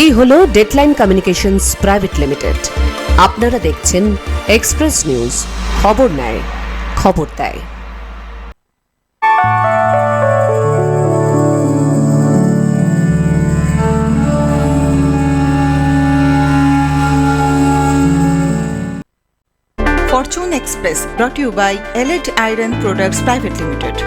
এই হলো deadline communications private limited. আপনারা দেখছেন এক্সপ্রেস নিউজ, খবর নেয়, খবর দেয়। Fortune Express brought to you by Elite Iron Products Private Limited.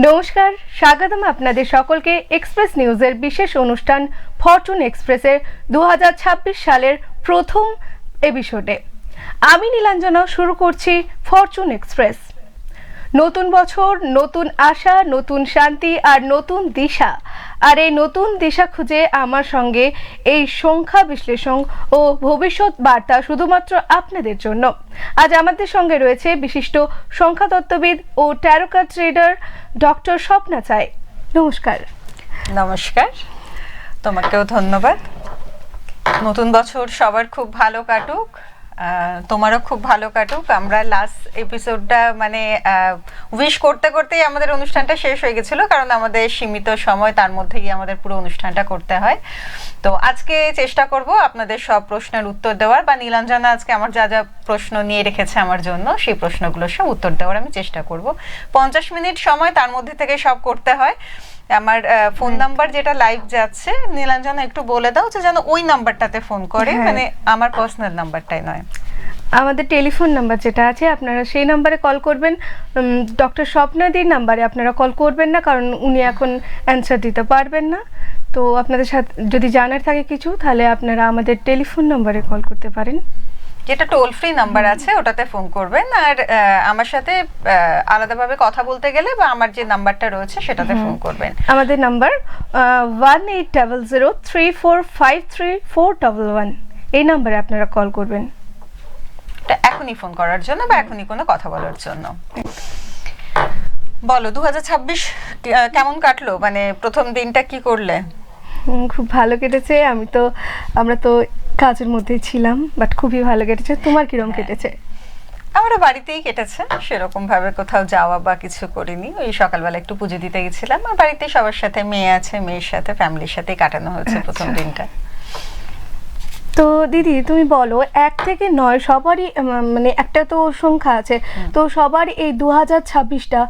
নমস্কার, স্বাগতম আপনাদের সকলকে এক্সপ্রেস নিউজের বিশেষ অনুষ্ঠান ফরচুন এক্সপ্রেসের 2026 সালের প্রথম এপিসোডে। আমি নীলাঞ্জনা শুরু করছি ফরচুন এক্সপ্রেস। নতুন বছর, নতুন আশা, নতুন শান্তি আর নতুন দিশা। আর এই নতুন দিশা খুঁজে আমার সঙ্গে এই সংখ্যা বিশ্লেষণ ও ভবিষ্যৎ বার্তা শুধুমাত্র আপনাদের জন্য। আজ আমাদের সঙ্গে রয়েছে বিশিষ্ট সংখ্যাতত্ত্ববিদ ও tarot card trader doctor Swapna চাই। নমস্কার। নমস্কার, তোমাকেও ধন্যবাদ। নতুন বছর সবার খুব ভালো কাটুক, তোমারও খুব ভালো কাটুক। আমরা লাস্ট এপিসোডটা মানে উইশ করতে করতেই আমাদের অনুষ্ঠানটা শেষ হয়ে গেছিলো, কারণ আমাদের সীমিত সময়, তার মধ্যেই আমাদের পুরো অনুষ্ঠানটা করতে হয়। তো আজকে চেষ্টা করব আপনাদের সব প্রশ্নের উত্তর দেওয়ার, বা নীলাঞ্জনা আজকে আমার যা যা প্রশ্ন নিয়ে রেখেছে আমার জন্য, সেই প্রশ্নগুলোর সব উত্তর দেওয়ার আমি চেষ্টা করব। 50 মিনিট সময়, তার মধ্যে থেকে সব করতে হয়। আমার ফোন নাম্বার যেটা লাইভ যাচ্ছে, নীলাঞ্জনা একটু বলে দাও যে যেন ওই নাম্বারটাতে ফোন করে, মানে আমার পার্সোনাল নাম্বারটাই নয়। আমাদের টেলিফোন নাম্বার যেটা আছে আপনারা সেই নাম্বারে কল করবেন। ডক্টর স্বপ্নাদির নাম্বারে আপনারা কল করবেন না, কারণ উনি এখন অ্যান্সার দিতে পারবেন না। তো আপনাদের সাথে যদি জানার থাকে কিছু, তাহলে আপনারা আমাদের টেলিফোন নাম্বারে কল করতে পারেন, যেটা টোল ফ্রি নাম্বার আছে, ওটাতে ফোন করবেন। আর আমার সাথে আলাদাভাবে কথা বলতে গেলে বা আমার যে নাম্বারটা রয়েছে সেটাতে ফোন করবেন। আমাদের নাম্বার 180034533411। এই নাম্বারে আপনারা কল করবেন এখনই ফোন করার জন্য বা এখনই কোনো কথা বলার জন্য। বলো, 2026 কেমন কাটলো? মানে প্রথম দিনটা কি করলে? খুব ভালো কেটেছে। আমরা তো কাজের মধ্যেই ছিলাম, বাট খুবই ভালো কেটেছে। তোমার কিরকম কেটেছে? আমরা বাড়িতেই কেটেছে, সেরকম ভাবে কোথাও যাওয়া বা কিছু করিনি। ওই সকালবেলা একটু পুজো দিতে গেছিলাম, আর বাড়িতে সবার সাথে, মেয়ে আছে, মেয়ের সাথে, ফ্যামিলির সাথেই কাটানো হয়েছে প্রথম দিনটা। তো দিদি তুমি বলো, 1 থেকে 9 সবারই মানে একটা তো সংখ্যা আছে, তো সবার এই 2026টা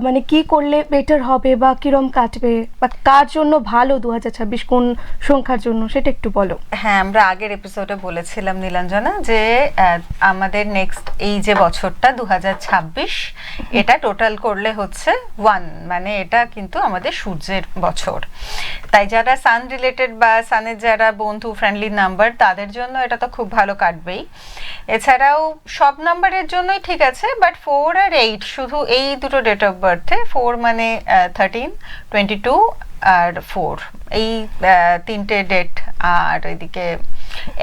মানে কি করলে বেটার হবে বা কিরম কাটবে, বা কার জন্য ভালো 2026, কোন সংখ্যার জন্য, সেটা একটু বলো। হ্যাঁ, আমরা আগের এপিসোডে বলেছিলাম নীলাঞ্জনা যে আমাদের নেক্সট এই যে বছরটা 2026, এটা টোটাল করলে হচ্ছে 1, মানে এটা কিন্তু আমাদের সূর্যের বছর। তাই যারা সান রিলেটেড বা সানের যারা বন্ধু ফ্রেন্ডলি নাম্বার, তাদের জন্য এটা তো খুব ভালো কাটবেই। এছাড়াও সব নাম্বারের জন্যই ঠিক আছে, বাট 4 আর 8, শুধু এই দুটো ডেট অফ বার্থে, 4 মানে 13, 22 আর 4, এই তিনটে ডেট, আর এদিকে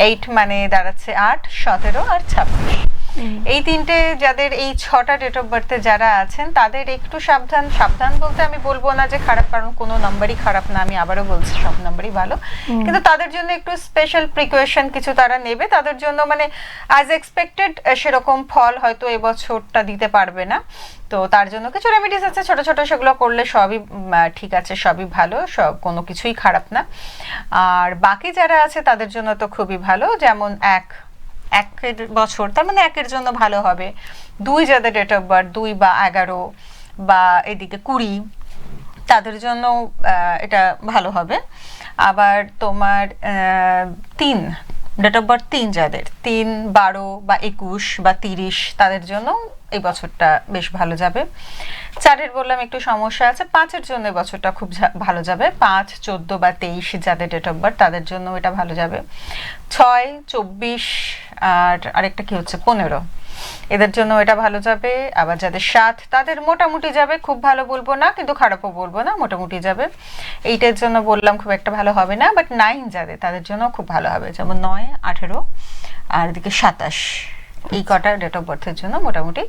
8 মানে দাঁড়াচ্ছে 8, 17 আর 26। এই তিনটে, যাদের এই 6টা ডেট অফ বার্থে যারা আছেন, তাদের একটু সাবধান। সাবধান বলতে আমি বলবো না যে খারাপ, কারণ কোনো নাম্বারই খারাপ না, আমি আবারও বলছি সব নাম্বারই ভালো, কিন্তু তাদের জন্য একটু স্পেশাল প্রিকশন কিছু তারা নেবে। তাদের জন্য মানে অ্যাজ এক্সপেক্টেড সেরকম ফল হয়তো এবছরটা দিতে পারবে না। তো তার জন্য কিছু রেমেডিস আছে ছোট ছোট, সেগুলো করলে সবই ঠিক আছে, সবই ভালো, সব কোনো কিছুই খারাপ না। আর বাকি যারা আছে তাদের জন্য তো খুবই ভালো, যেমন একের বছর, তার মানে 1-এর জন্য ভালো হবে। 2 যাদের ডেট অফ বার্থ 2 বা 11 বা এদিকে 20, তাদের জন্য এটা ভালো হবে। আবার তোমার 3 ডেট অফ বার্থ 3 যাদের, 3, 12 বা 21 বা 30, তাদের জন্য এই বছরটা বেশ ভালো যাবে। 4-এর বললাম একটু সমস্যা আছে। 5-এর জন্য এই বছরটা খুব ভালো যাবে। 5, 14 বা 23 যাদের ডেট অফ বার্থ, তাদের জন্য এটা ভালো যাবে। 6, 24 আর আরেকটা কি হচ্ছে 15, এদের জন্য এটা ভালো যাবে। আবার যাদের 7 তাদের মোটামুটি যাবে, খুব ভালো বলবো না কিন্তু খারাপও বলবো না, মোটামুটি যাবে। 8-এর জন্য বললাম খুব একটা ভালো হবে না, বাট 9 যাদের তাদের জন্য খুব ভালো হবে, যেমন 9, 18 আর এদিকে 27, এই কটা ডেট অফ বার্থের জন্য মোটামুটি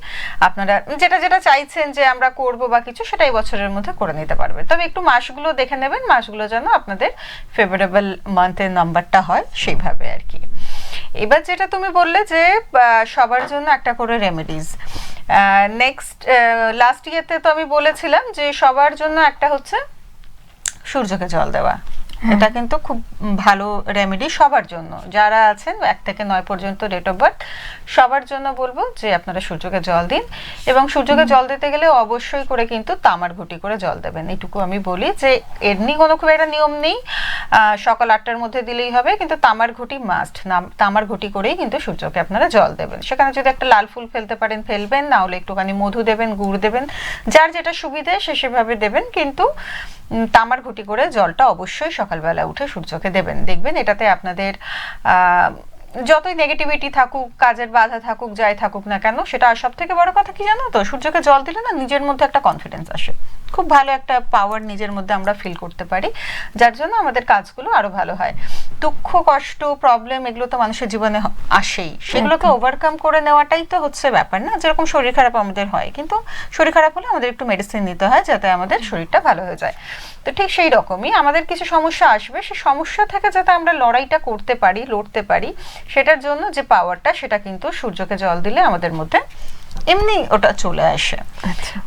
আপনারা যেটা যেটা চাইছেন যে আমরা করব বা কিছু, সেটাই বছরের মধ্যে করে নিতে পারবে। তবে একটু মাসগুলো দেখে নেবেন, মাসগুলো যেন আপনাদের ফেভারেবল মান্থের নাম্বারটা হয় সেইভাবে আর কি। এবার যেটা তুমি বললে যে সবার জন্য একটা করে রেমেডিজ, নেক্সট লাস্ট ইয়ারতে তো আমি বলেছিলাম যে সবার জন্য একটা হচ্ছে সূর্যকে জল দেওয়া। এটা কিন্তু খুব ভালো রেমেডি সবার জন্য, যারা আছেন 1 থেকে 9 পর্যন্ত ডেট অফ বার্থ, সবার জন্য বলবো যে আপনারা সূর্যকে জল দিন। এবং সূর্যকে জল দিতে গেলে অবশ্যই করে কিন্তু তামার ঘটি করে জল দেবেন, এইটুকু আমি বলি। যে এমনি কোনো খুব একটা নিয়ম নেই, সকাল 8টার মধ্যে দিলেই হবে, কিন্তু তামার ঘটি মাস্ট, তামার ঘটি করেই কিন্তু সূর্যকে আপনারা জল দেবেন। সেখানে যদি একটা লাল ফুল ফেলতে পারেন ফেলবেন, না হলে একটুখানি মধু দেবেন, গুড় দেবেন, যার যেটা সুবিধে সে সেভাবে দেবেন, কিন্তু তামার ঘটি করে জলটা অবশ্যই সকালবেলা উঠে সূর্যকে দেবেন। দেখবেন এটাতে আপনাদের যতই নেগেটিভিটি থাকুক, কাজের বাধা থাকুক, যাই থাকুক না কেন, সেটা সব থেকে বড় কথা কি জানো তো, সূর্যকে জল দিলে না নিজের মধ্যে একটা কনফিডেন্স আসে, খুব ভালো একটা পাওয়ার নিজের মধ্যে আমরা ফিল করতে পারি, যার জন্য আমাদের কাজগুলো আরো ভালো হয়। দুঃখ, কষ্ট, প্রবলেম এগুলো তো মানুষের জীবনে আসেই, সেগুলোকে ওভারকাম করে নেওয়াটাই তো হচ্ছে ব্যাপার না। যেরকম শরীর খারাপ আমাদের হয়, কিন্তু শরীর খারাপ হলে আমাদের একটু মেডিসিন নিতে হয় যাতে আমাদের শরীরটা ভালো হয়ে যায়। তো ঠিক সেই রকমই আমাদের কিছু সমস্যা আসবে, সেই সমস্যা থেকে যাতে আমরা লড়াইটা করতে পারি, লড়তে পারি, সেটার জন্য যে পাওয়ারটা, সেটা কিন্তু সূর্যকে জল দিলে আমাদের মধ্যে এমনি ওটা চলে আসে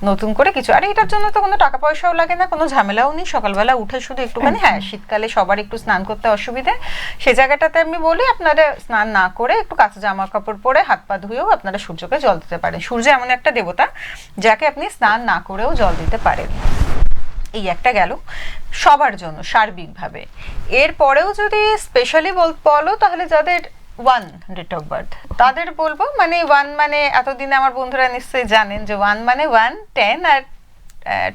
নতুন করে কিছু। আর এটার জন্য তো কোনো টাকা পয়সাও লাগে না, কোনো ঝামেলাও নেই, সকালবেলা উঠে শুধু একটুখানি, হ্যাঁ শীতকালে সবার একটু স্নান করতে অসুবিধে, সে জায়গাটাতে আমি বলি আপনারা স্নান না করে একটু কাঁচা জামা কাপড় পরে হাত পা ধুয়েও আপনারা সূর্যকে জল দিতে পারেন। সূর্য এমন একটা দেবতা যাকে আপনি স্নান না করেও জল দিতে পারেন। এই একটা গেল সবার জন্য সার্বিকভাবে। এরপরেও যদি স্পেশালি বলো, তাহলে যাদের 1 ডেট অফ বার্থ তাদের বলবো, মানে 1 মানে এতদিনে আমার বন্ধুরা নিশ্চয়ই জানেন যে 1 মানে 1, 10 আর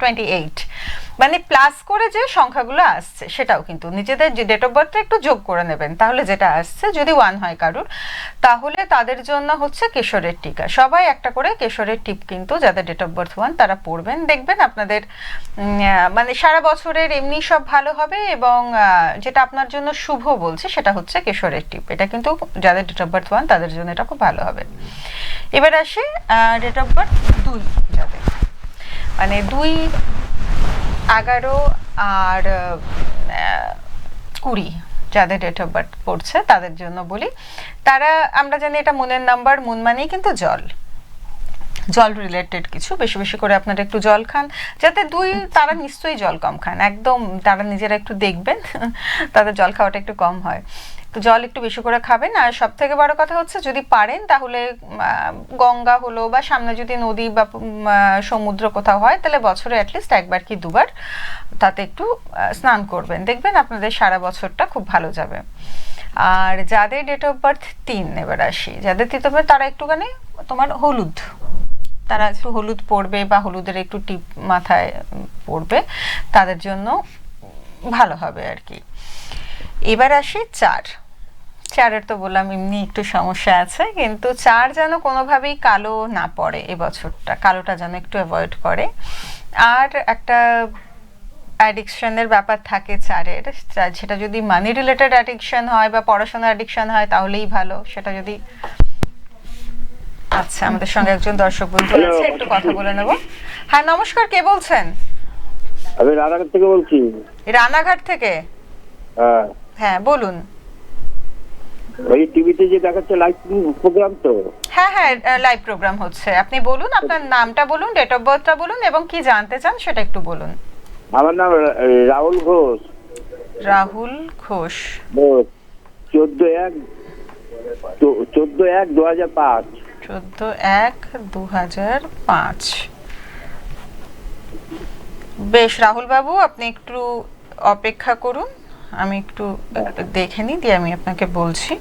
28, মানে প্লাস করে যে সংখ্যাগুলো আসছে সেটাও কিন্তু নিজেদের যে ডেট অফ বার্থটা একটু যোগ করে নেবেন, তাহলে যেটা আসছে যদি 1 হয় কারুর, তাহলে তাদের জন্য হচ্ছে কেশরের টিকা। সবাই একটা করে কেশরের টিপ কিন্তু যাদের ডেট অফ বার্থ 1 তারা পড়বেন, দেখবেন আপনাদের মানে সারা বছরের এমনি সব ভালো হবে। এবং যেটা আপনার জন্য শুভ বলছে সেটা হচ্ছে কেশরের টিপ, এটা কিন্তু যাদের ডেট অফ বার্থ 1 তাদের জন্য এটা খুব ভালো হবে। এবার আসি ডেট অফ বার্থ 2 যাদের, মানে 2, 11 আর 20 যাদের ডেট অফ বার্থ পড়ছে তাদের জন্য বলি, তারা আমরা জানি এটা মনের নাম্বার, মন মানেই কিন্তু জল, জল রিলেটেড কিছু। বেশি বেশি করে আপনারা একটু জল খান, যাতে 2 তারা নিশ্চয়ই জল কম খান, একদম তারা নিজেরা একটু দেখবেন তাদের জল খাওয়াটা একটু কম হয়, তো জল একটু বেশি করে খাবেন। আর সব থেকে বড় কথা হচ্ছে যদি পারেন তাহলে গঙ্গা হলো বা সামনে যদি নদী বা সমুদ্র কোথাও হয়, তাহলে বছরে অ্যাটলিস্ট 1 বার কি 2 বার তাতে একটু স্নান করবেন, দেখবেন আপনাদের সারা বছরটা খুব ভালো যাবে। আর যাদের ডেট অফ বার্থ 3, এবার আসি যাদের 3 হবে, তারা একটুখানি তোমার হলুদ, তারা একটু হলুদ পড়বে বা হলুদের একটু টিপ মাথায় পড়বে, তাদের জন্য ভালো হবে আর কি। এবার আসি 4-এর তো বললাম এমনি একটু সমস্যা আছে, কিন্তু 4 যেন কোনোভাবেই কালো না পড়ে, এবছরটা কালোটা যেন একটু অ্যাভয়েড করে। আর একটা অ্যাডিকশনের ব্যাপার থাকে 4-এর, সেটা যদি মানি রিলেটেড অ্যাডিকশন হয় বা পড়াশোনার অ্যাডিকশন হয় তাহলেই ভালো, সেটা যদি। আচ্ছা, আমাদের সঙ্গে একজন দর্শক বন্ধু আছে, একটু কথা বলে নেব। হ্যাঁ নমস্কার, কে বলছেন? আমি রানাঘাট থেকে বলছি। রানাঘাট থেকে? হ্যাঁ হ্যাঁ বলুন। ওই টিভিতে যে দেখাচ্ছে লাইভ প্রোগ্রাম তো? হ্যাঁ হ্যাঁ লাইভ প্রোগ্রাম হচ্ছে, আপনি বলুন আপনার নামটা বলুন, ডেট অফ বার্থটা বলুন এবং কি জানতে চান সেটা একটু বলুন। আমার নাম রাহুল ঘোষ। রাহুল ঘোষ। 14/1/2005। 14/1/2005। বেশ রাহুল বাবু, আপনি একটু অপেক্ষা করুন, আমি একটু দেখে নিই, দিয়ে আমি আপনাকে বলছি।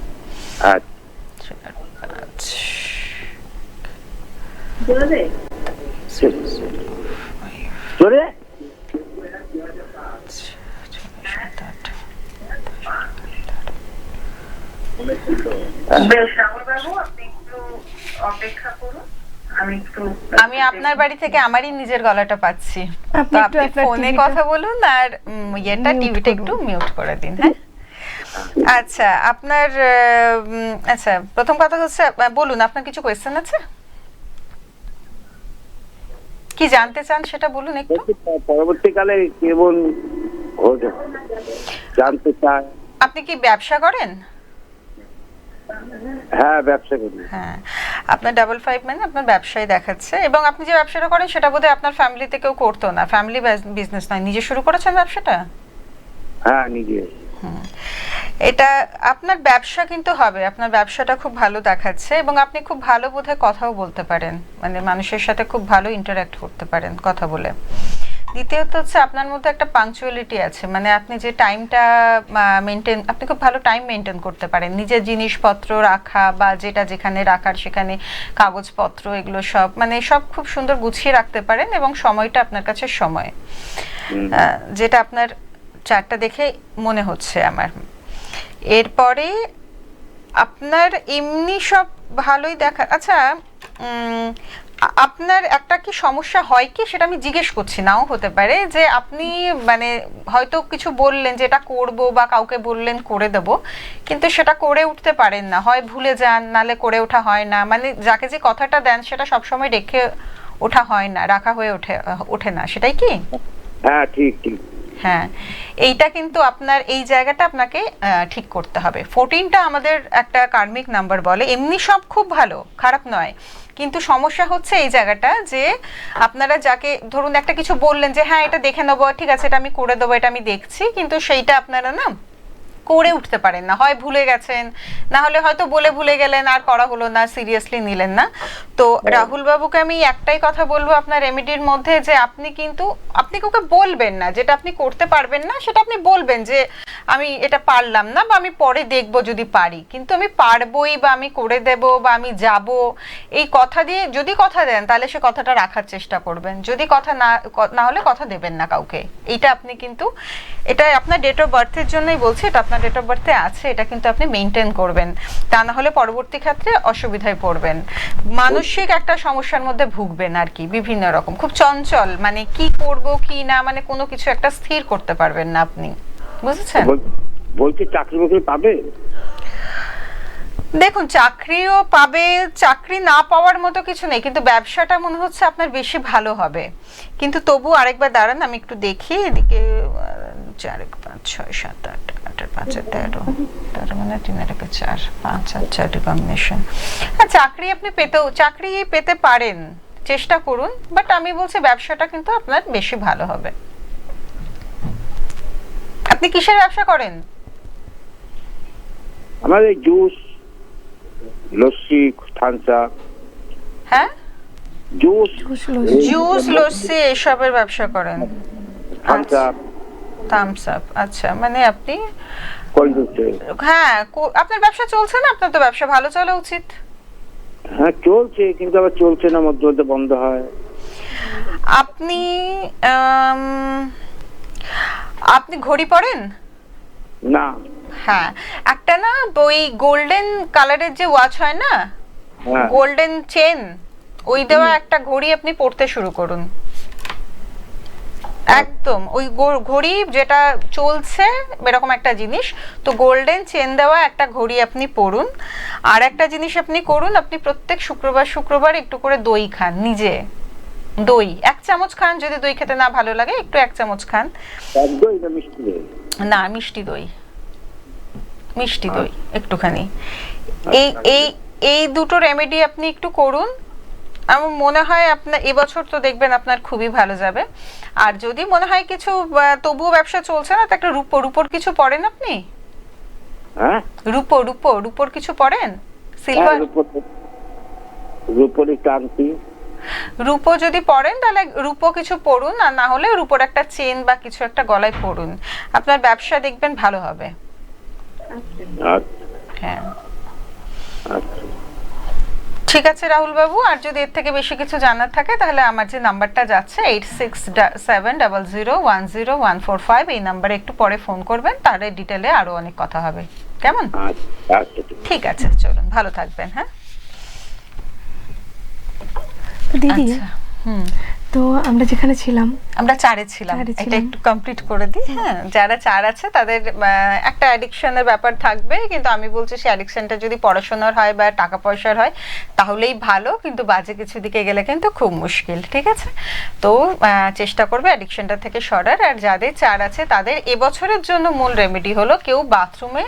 অপেক্ষা করুন, আমি একটু আমি আপনার বাড়ি থেকে আমারই নিজের গলাটা পাচ্ছি। আপনি তো একটু আপনি আপনার ফোনে TV টা কথা বলুন আর ইয়েটা mute টিভিটা করুন। একটু মিউট করে দিন। হ্যাঁ, আচ্ছা আপনার আচ্ছা প্রথম কথা হচ্ছে বলুন, আপনার কিছু কোয়েশ্চেন আছে, কি জানতে চান সেটা বলুন একটু। বলছি, পরবর্তীকালে কেমন হতে জানতে চায়। আপনি কি ব্যবসা করেন? হ্যাঁ, ব্যবসা করি। হ্যাঁ, আপনার 55 মানে আপনার ব্যবসায় দেখাচ্ছে, এবং আপনি যে ব্যবসাটা করেন সেটা বোধহয় আপনার ফ্যামিলিতে কেউ করতো না, ফ্যামিলি বিজনেস নয়, নিজে শুরু করেছেন ব্যবসাটা। হ্যাঁ, নিজে। এটা আপনার ব্যবসা কিন্তু হবে, আপনার ব্যবসাটা খুব ভালো দেখাচ্ছে, এবং আপনি খুব ভালো বোধহয় কথাও বলতে পারেন, মানে মানুষের সাথে খুব ভালো ইন্টারঅ্যাক্ট করতে পারেন কথা বলে। দ্বিতীয়ত হচ্ছে আপনার মধ্যে একটা পাংচুয়ালিটি আছে, মানে আপনি যে টাইমটা মেনটেন, আপনি খুব ভালো টাইম মেনটেন করতে পারেন, নিজের জিনিসপত্র রাখা বা যেটা যেখানে রাখার সেখানে কাগজপত্র এগুলো সব, মানে সব খুব সুন্দর গুছিয়ে রাখতে পারেন, এবং সময়টা আপনার কাছে সময়, যেটা আপনার চারটা দেখে মনে হচ্ছে আমার। এরপরে আপনার এমনি সব ভালোই দেখা। আচ্ছা, আপনার একটা কি সমস্যা হয় কি সেটা আমি জিজ্ঞেস করছি, নাও হতে পারে যে আপনি মানে হয়তো কিছু বললেন যে এটা করবো বা কাউকে বললেন করে দেব, কিন্তু সেটা করে উঠতে পারেন না, হয় ভুলে যান নালে করে ওঠা হয় না, মানে যাকে যে কথাটা দেন সেটা সবসময় রেখে ওঠা হয় না, রাখা হয়ে ওঠে না, সেটাই কি? হ্যাঁ, ঠিক ঠিক। হ্যাঁ, এইটা কিন্তু আপনার এই জায়গাটা আপনাকে ঠিক করতে হবে। 14টা আমাদের একটা কার্মিক নাম্বার বলে, এমনি সব খুব ভালো, খারাপ নয়, কিন্তু সমস্যা হচ্ছে এই জায়গাটা যে আপনারা যাকে ধরুন একটা কিছু বললেন যে হ্যাঁ এটা দেখে নেবো, ঠিক আছে এটা আমি করে দেবো, এটা আমি দেখছি, কিন্তু সেইটা আপনারা না করে উঠতে পারেন না, হয় ভুলে গেছেন, না হলে হয়তো বলে ভুলে গেলেন আর করা হলো না, সিরিয়াসলি নিলেন না। তো রাহুল বাবুকে আমি একটাই কথা বলবো আপনার রেমেডির মধ্যে, যে আপনি কিন্তু আপনি কাউকে বলবেন না যেটা আপনি করতে পারবেন না, সেটা আপনি বলবেন যে আমি এটা পারলাম না বা আমি পরে দেখবো যদি পারি, কিন্তু আমি পারবোই বা আমি করে দেব বা আমি যাব, এই কথা দিয়ে যদি কথা দেন তাহলে সে কথাটা রাখার চেষ্টা করবেন, যদি কথা না হলে কথা দেবেন না কাউকে। এইটা আপনি কিন্তু, এটা আপনার ডেট অফ বার্থের জন্যই বলছি, এটা আপনার ডেট অফ বার্থে আছে, এটা কিন্তু আপনি মেনটেন করবেন, তা না হলে পরবর্তী ক্ষেত্রে অসুবিধায় পড়বেন, মানসিক একটা সমস্যার মধ্যে ভুগবেন আর কি, বিভিন্ন রকম খুব চঞ্চল, মানে কি করব কি না, মানে কোনো কিছু একটা স্থির করতে পারবেন না আপনি, বুঝেছেন? বলছি চাকরি বাকরি পাবে? দেখুন চাকরিও পাবে, চাকরি না পাওয়ার মতো কিছু নেই, কিন্তু ব্যবসাটা মনে হচ্ছে আপনার বেশি ভালো হবে, কিন্তু তবু আরেকবার দাঁড়ান আমি একটু দেখি এদিকে। 4 5 6 7 8 8 5 13 13 মানে 3 4 5 আর 4 কম্বিনেশন। হ্যাঁ, চাকরি আপনি চাকরি পেতে পারেন, চেষ্টা করুন, বাট আমি বলছি ব্যবসাটা কিন্তু আপনার বেশি ভালো হবে। আপনি কিসের ব্যবসা করেন? আমার এই জুস, লস্যি, থানসা। হ্যাঁ, জুস, জুস লস্যি এসবের ব্যবসা করেন, থানসা, থামস আপ। আচ্ছা, মানে আপনি কোল্ড ড্রিঙ্কস। হ্যাঁ, আপনার ব্যবসা চলছে না? আপনার তো ব্যবসা ভালো চলা উচিত। হ্যাঁ চলছে, কিন্তু আবার চলছে না, মধ্যে মধ্যে বন্ধ হয়। আপনি আপনি ঘড়ি পরেন? না। হ্যাঁ, একটা না ওই গোল্ডেন কালারের যে ওয়াচ হয় না, হ্যাঁ। গোল্ডেন চেন, ওই দেওয়া একটা ঘড়ি আপনি পরতে শুরু করুন, একদম ওই ঘড়ি যেটা চলছে এরকম একটা জিনিস, তো গোল্ডেন চেন দেওয়া একটা ঘড়ি আপনি পরুন। আর একটা জিনিস আপনি করুন, আপনি প্রত্যেক শুক্রবার একটু করে দই খান, নিজে দই 1 চামচ খান, যদি দই খেতে না ভালো লাগে একটু 1 চামচ খান। একদম মিষ্টি দই? না, মিষ্টি দই, মিষ্টি দই একটুখানি। এই এই এই দুটো রেমেডি আপনি একটু করুন, আমার মনে হয় আপনার এবছর তো দেখবেন আপনার খুবই ভালো যাবে। আর যদি মনে হয় কিছু তবুও ব্যবসা চলছে না, তো একটা রূপোর কিছু পড়েন আপনি? হ্যাঁ, রূপোর কিছু পড়েন? সিলভার রূপোর টানতি। রূপো যদি পড়েন তাহলে রূপো কিছু পড়ুন, আর না হলে রূপোর একটা চেন বা কিছু একটা গলায় পড়ুন, আপনার ব্যবসা দেখবেন ভালো হবে। হ্যাঁ, ঠিক আছে রাহুল বাবু, আর যদি এর থেকে বেশি কিছু জানার থাকে তাহলে আমার যে নাম্বারটা যাচ্ছে 8670010145, এই নাম্বারে একটু পরে ফোন করবেন, তাহলে ডিটেলে আরো অনেক কথা হবে, কেমন? ঠিক আছে, চলুন, ভালো থাকবেন। হ্যাঁ। তো দিদি, আচ্ছা, হুম, তো আমরা যেখানে ছিলাম আমরা চারে ছিলাম, চারে এটা ছিলাম। একটু কমপ্লিট করে দিই। হ্যাঁ, যারা চার আছে তাদের একটা অ্যাডিকশনের ব্যাপার থাকবে, কিন্তু আমি বলছি সেই অ্যাডিকশনটা যদি পড়াশোনার হয় বা টাকা পয়সার হয় তাহলেই ভালো, কিন্তু বাজে কিছু দিকে গেলে কিন্তু খুব মুশকিল। ঠিক আছে, তো চেষ্টা করবে অ্যাডিকশনটা থেকে সরার। আর যাদের চার আছে তাদের এবছরের জন্য মূল রেমেডি হলো কেউ বাথরুমে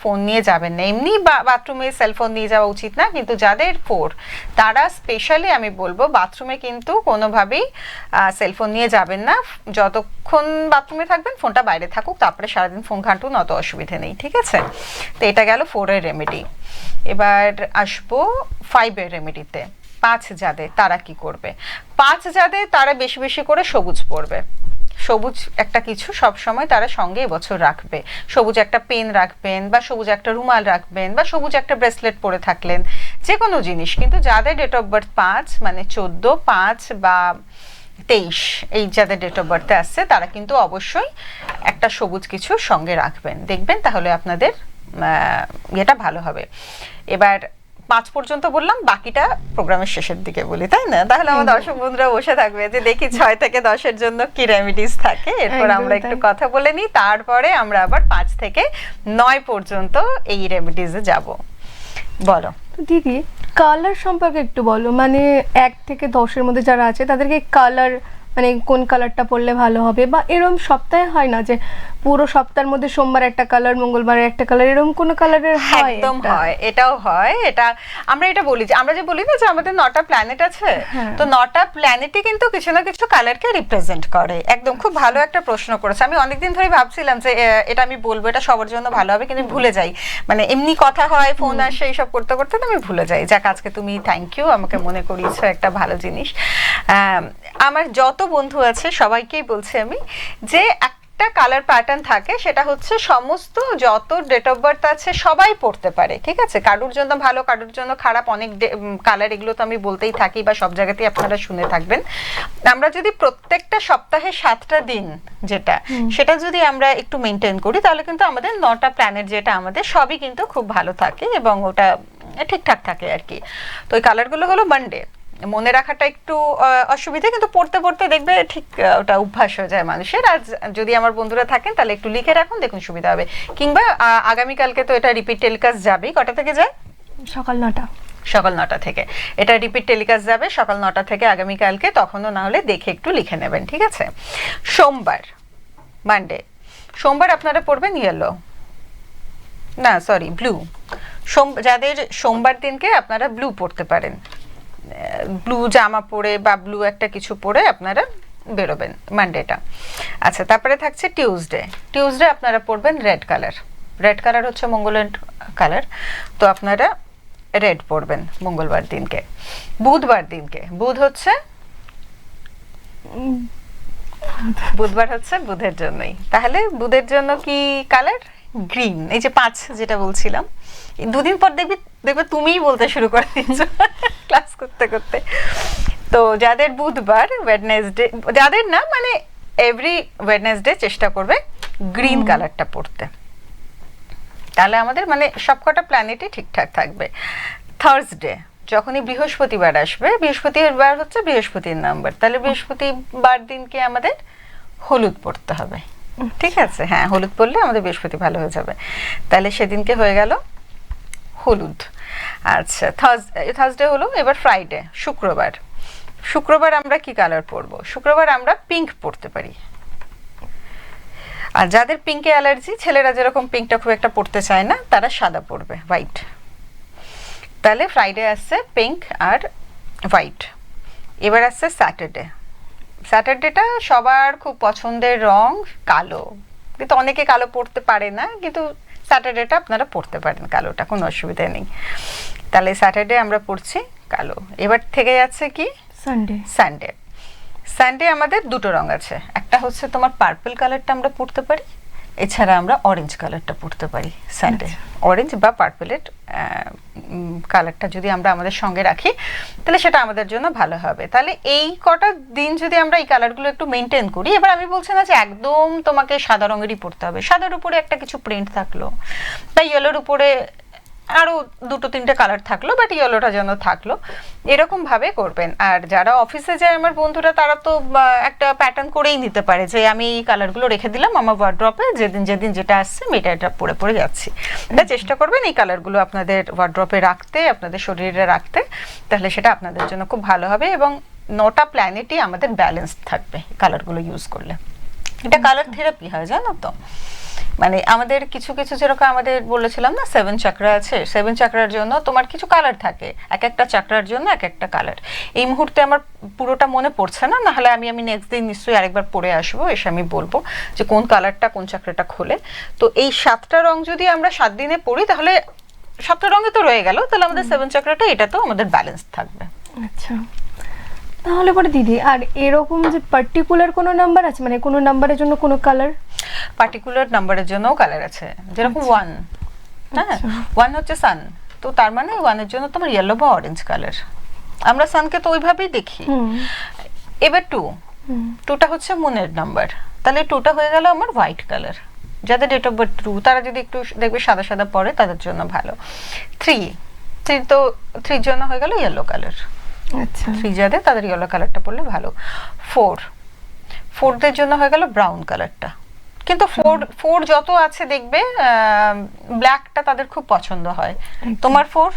ফোন নিয়ে যাবেন না। এমনি বাথরুমে সেলফোন নিয়ে যাওয়া উচিত না, কিন্তু যাদের ফোর তারা স্পেশালি আমি বলবো বাথরুমে কিন্তু কোনোভাবেই সেলফোন নিয়ে যাবেন না। যতক্ষণ বাথরুমে থাকবেন ফোনটা বাইরে থাকুক, তারপরে সারাদিন ফোন ঘাঁটুন, অত অসুবিধে নেই। ঠিক আছে, তো এটা গেল 4-এর রেমেডি। এবার আসবো 5-এর রেমেডিতে। 5 যাদের তারা কি করবে? 5 যাদের তারা বেশি বেশি করে সবুজ পড়বে। সবুজ একটা কিছু সব সময় তারা সঙ্গে এবছর রাখবে। সবুজ একটা পেন রাখবেন, বা সবুজ একটা রুমাল রাখবেন, বা সবুজ একটা ব্রেসলেট পরে থাকলেন, যে কোনো জিনিস। কিন্তু যাদের ডেট অফ বার্থ 5 মানে 14, 5 বা 23 এই যাদের ডেট অফ বার্থে আসছে তারা কিন্তু অবশ্যই একটা সবুজ কিছু সঙ্গে রাখবেন, দেখবেন তাহলে আপনাদের ইয়েটা ভালো হবে। এবার 5 পর্যন্ত বললাম, বাকিটা প্রোগ্রামের শেষের দিকে বলি, তাই না? তাহলে আমার দর্শক বন্ধুরা বসে থাকবে যে দেখি 6 থেকে 10-এর জন্য কি রেমেডিস থাকে। এরপর একদম আমরা তাই। একটু কথা বলে নিই, তারপরে আমরা আবার 5 থেকে 9 পর্যন্ত এই রেমেডিসে যাব। বলো। তো দিদি, কালার সম্পর্কে একটু বলো, মানে 1 থেকে 10-এর মধ্যে যারা আছে তাদেরকে কালার, মানে কোন কালারটা পরলে ভালো হবে, বা এরকম সপ্তাহে হয় না যে পুরো সপ্তাহের মধ্যে সোমবার একটা কালার, মঙ্গলবার একটা কালার, এরকম কোনো কালারের হয়? একদম একটা? হয়, এটাও হয়। এটা আমরা এটা বলি যে আমরা যে বলি না যে আমাদের 9টা প্ল্যানেট আছে, হ্যাঁ। তো 9টা প্ল্যানেটই কিন্তু কিছু না কিছু কালারকে রিপ্রেজেন্ট করে। একদম খুব ভালো একটা প্রশ্ন করেছে। আমি অনেকদিন ধরে ভাবছিলাম যে এটা আমি বলবো, এটা সবার জন্য ভালো হবে, কিন্তু ভুলে যাই। মানে এমনি কথা হয়, ফোন আসে, এইসব করতে করতে তো আমি ভুলে যাই। যাক, আজকে তুমি থ্যাংক ইউ, আমাকে মনে করিয়েছো একটা ভালো জিনিস। আমার যত বন্ধু আছে সবাইকেই বলছি আমি যে একটা কালার প্যাটার্ন থাকে, সেটা হচ্ছে সমস্ত যত ডেট অফ বার্থ আছে সবাই পড়তে পারে। ঠিক আছে, কারুর জন্য ভালো, কারুর জন্য খারাপ, অনেক কালার, এগুলো তো আমি বলতেই থাকি বা সব জায়গাতেই আপনারা শুনে থাকবেন। আমরা যদি প্রত্যেকটা সপ্তাহে 7টা দিন যেটা, সেটা যদি আমরা একটু মেনটেন করি তাহলে কিন্তু আমাদের 9টা প্ল্যানেট যেটা আমাদের সবই কিন্তু খুব ভালো থাকে এবং ওটা ঠিকঠাক থাকে আর কি। তো ওই কালারগুলো হলো মানডে, মনে রাখাটা একটু অসুবিধা, কিন্তু পড়তে পড়তে দেখবে ঠিক ওটা অভ্যাস হয়ে যায় মানুষের। আর যদি আমার বন্ধুরা থাকেন তাহলে একটু লিখে রাখুন, দেখুন সুবিধা হবে। কিংবা আগামীকালকে তো এটা রিপিট টেলিকাস্ট যাবেই। কটা থেকে যায়? সকাল 9টা। সকাল 9টা থেকে এটা রিপিট টেলিকাস্ট যাবে, সকাল 9টা থেকে আগামীকালকে। তখনও না হলে দেখে একটু লিখে নেবেন। ঠিক আছে, সোমবার, মানডে, সোমবার আপনারা পড়বেন ইয়েলো, না সরি ব্লু। যাদের সোমবার দিনকে আপনারা ব্লু পড়তে পারেন, ব্লু জামা পরে বা ব্লু একটা কিছু পরে আপনারা বেরোবেন মানডেটা। আচ্ছা, তারপরে থাকছে টিউসডে। টিউসডে আপনারা পড়বেন রেড কালার। রেড কালার হচ্ছে মঙ্গলের কালার, তো আপনারা রেড পড়বেন মঙ্গলবার দিনকে। বুধবার দিনকে, বুধবার হচ্ছে বুধের জন্যই, তাহলে বুধের জন্য কি কালার? গ্রিন। এই যে 5 যেটা বলছিলাম, দুদিন পর দেখবে তুমিই বলতে শুরু করে দিচ্ছ ক্লাস করতে করতে। তো যাদের বুধবার, ওয়েডনেসডে, যাদের না মানে এভরি ওয়েডনেসডে চেষ্টা করবে গ্রিন কালারটা পড়তে, তাহলে আমাদের মানে সবকটা প্ল্যানেটই ঠিকঠাক থাকবে। থার্সডে, যখনই বৃহস্পতিবার আসবে, বৃহস্পতিবার হচ্ছে বৃহস্পতির নাম্বার, তাহলে বৃহস্পতিবার দিনকে আমাদের হলুদ পড়তে হবে। ঠিক আছে, হ্যাঁ, হলুদ পড়লে আমাদের বৃহস্পতি ভালো হয়ে যাবে। তাহলে সেদিনকে হয়ে গেল হলুদ। আচ্ছা, থার্সডে হলো। এবার ফ্রাইডে, শুক্রবার। শুক্রবার আমরা কি কালার পরবো? শুক্রবার আমরা পিঙ্ক পরতে পারি। আর যাদের পিঙ্কে অ্যালার্জি, ছেলেরা যেরকম পিঙ্কটা খুব একটা পরতে চায় না, তারা সাদা পরবে, হোয়াইট। তাহলে ফ্রাইডে আসছে পিঙ্ক আর হোয়াইট। এবার আসছে স্যাটারডে। স্যাটারডেটা সবার খুব পছন্দের রং কালো, কিন্তু অনেকে কালো পরতে পারে না, কিন্তু স্যাটারডেটা আপনারা পরতে পারেন কালোটা, কোনো অসুবিধা নেই। তাহলে স্যাটারডে আমরা পড়ছি কালো। এবার থেকে যাচ্ছে কি? সানডে। সানডে। সানডে আমাদের দুটো রং আছে, একটা হচ্ছে তোমার পার্পল কালারটা আমরা পড়তে পারি, এছাড়া আমরা অরেঞ্জ কালারটা পড়তে পারি সানডে। অরেঞ্জ বা পার্পলের কালারটা যদি আমরা আমাদের সঙ্গে রাখি তাহলে সেটা আমাদের জন্য ভালো হবে। তাহলে এই কটা দিন যদি আমরা এই কালারগুলো একটু মেনটেন করি, এবার আমি বলছি না যে একদম তোমাকে সাদা রঙেরই পড়তে হবে, সাদার উপরে একটা কিছু প্রিন্ট থাকলো বা ইয়েলোর উপরে আরো দুটো তিনটে কালার থাকলো, বাট ইয়েলোটা যেন থাকলো, এরকম ভাবে করবেন। আর যারা অফিসে যায় আমার বন্ধুরা, তারা তো একটা প্যাটার্ন করেই নিতে পারে যে আমি এই কালারগুলো রেখে দিলাম আমার ওয়ার্ড্রপে, যেদিন যেদিন যেটা আসছে আমি এটা পরে পরে যাচ্ছি। এটা চেষ্টা করবেন এই কালারগুলো আপনাদের ওয়ার্ড্রপে রাখতে, আপনাদের শরীরে রাখতে, তাহলে সেটা আপনাদের জন্য খুব ভালো হবে। এবং 9টা প্ল্যানেটই আমাদের ব্যালেন্স থাকবে কালারগুলো ইউজ করলে। এটা কালার থেরাপি হয়, জানো তো। মানে আমাদের কিছু কিছু, যেরকম আমাদের বলেছিলাম না 7 চাকরা আছে, 7 চাকরার জন্য তোমার কিছু কালার থাকে, এক একটা চাকরার জন্য এক একটা কালার। এই মুহূর্তে আমার পুরোটা মনে পড়ছে না, নাহলে আমি নেক্সট দিন নিশ্চয়ই আরেকবার পড়ে আসবো, এসে আমি বলবো যে কোন কালারটা কোন চাকরাটা খোলে। তো এই 7টা রং যদি আমরা 7 দিনে পড়ি, তাহলে 7টা রঙে তো রয়ে গেল, তাহলে আমাদের 7 চাকরাটা এটা তো আমাদের ব্যালেন্স থাকবে। আচ্ছা, তাহলে পরে দিদি আর এরকম যে পার্টিকুলার কোনো নাম্বার আছে, মানে কোনো নাম্বারের জন্য কোনো কালার? পার্টিকুলার নাম্বারের জন্যও কালার আছে, যেরকম 1, হ্যাঁ 1 হচ্ছে সান, তো তার মানে 1 এর জন্য তোমার ইয়েলো বা অরেঞ্জ কালার। আমরা সানকে তো ওইভাবেই দেখি। এবার 2টা হচ্ছে মুনের নাম্বার, তাহলে 2টা হয়ে গেল আমার হোয়াইট কালার। যাদের ডেট অফ বার্থ 2, তারা যদি একটু দেখবে সাদা সাদা পরে, তাদের জন্য ভালো। 3 তো 3 জন্য হয়ে গেল ইয়েলো কালার। আচ্ছা, 3 যাদের, তাদের ইয়েলো কালারটা পড়লে ভালো। 4দের জন্য হয়ে গেল ব্রাউন কালারটা। কিন্তু 4 যত আছে দেখবে ব্ল্যাকটা তাদের খুব পছন্দ হয়। তোমার 4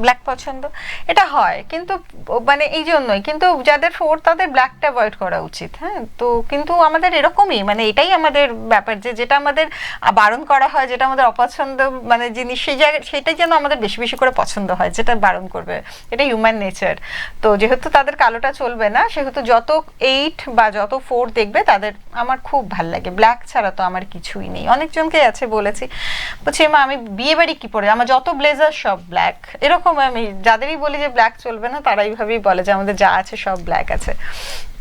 ব্ল্যাক পছন্দ, এটা হয় কিন্তু মানে এই জন্যই, কিন্তু যাদের 4 তাদের ব্ল্যাকটা অ্যাভয়েড করা উচিত। হ্যাঁ, তো কিন্তু আমাদের এরকমই, মানে এটাই আমাদের ব্যাপার, যে যেটা আমাদের বারণ করা হয়, যেটা আমাদের অপছন্দ মানে জিনিস, সেই জায়গায় সেটাই যেন আমাদের বেশি বেশি করে পছন্দ হয়, যেটা বারণ করবে। এটা হিউম্যান নেচার। তো যেহেতু তাদের কালোটা চলবে না, সেহেতু যত 8 বা যত 4 দেখবে তাদের আমার খুব ভাল লাগে। ব্ল্যাক ছাড়া তো আমার কিছুই নেই। অনেকজনকে আছে বলেছি, বলছি মা আমি বিয়ে বাড়ি কি পরে, আমার যত ব্লেজার সব ব্ল্যাক। এরকম আমি যাদেরই বলি যে ব্ল্যাক চলবে না, তারা এইভাবেই বলে যে আমাদের যা আছে সব ব্ল্যাক আছে।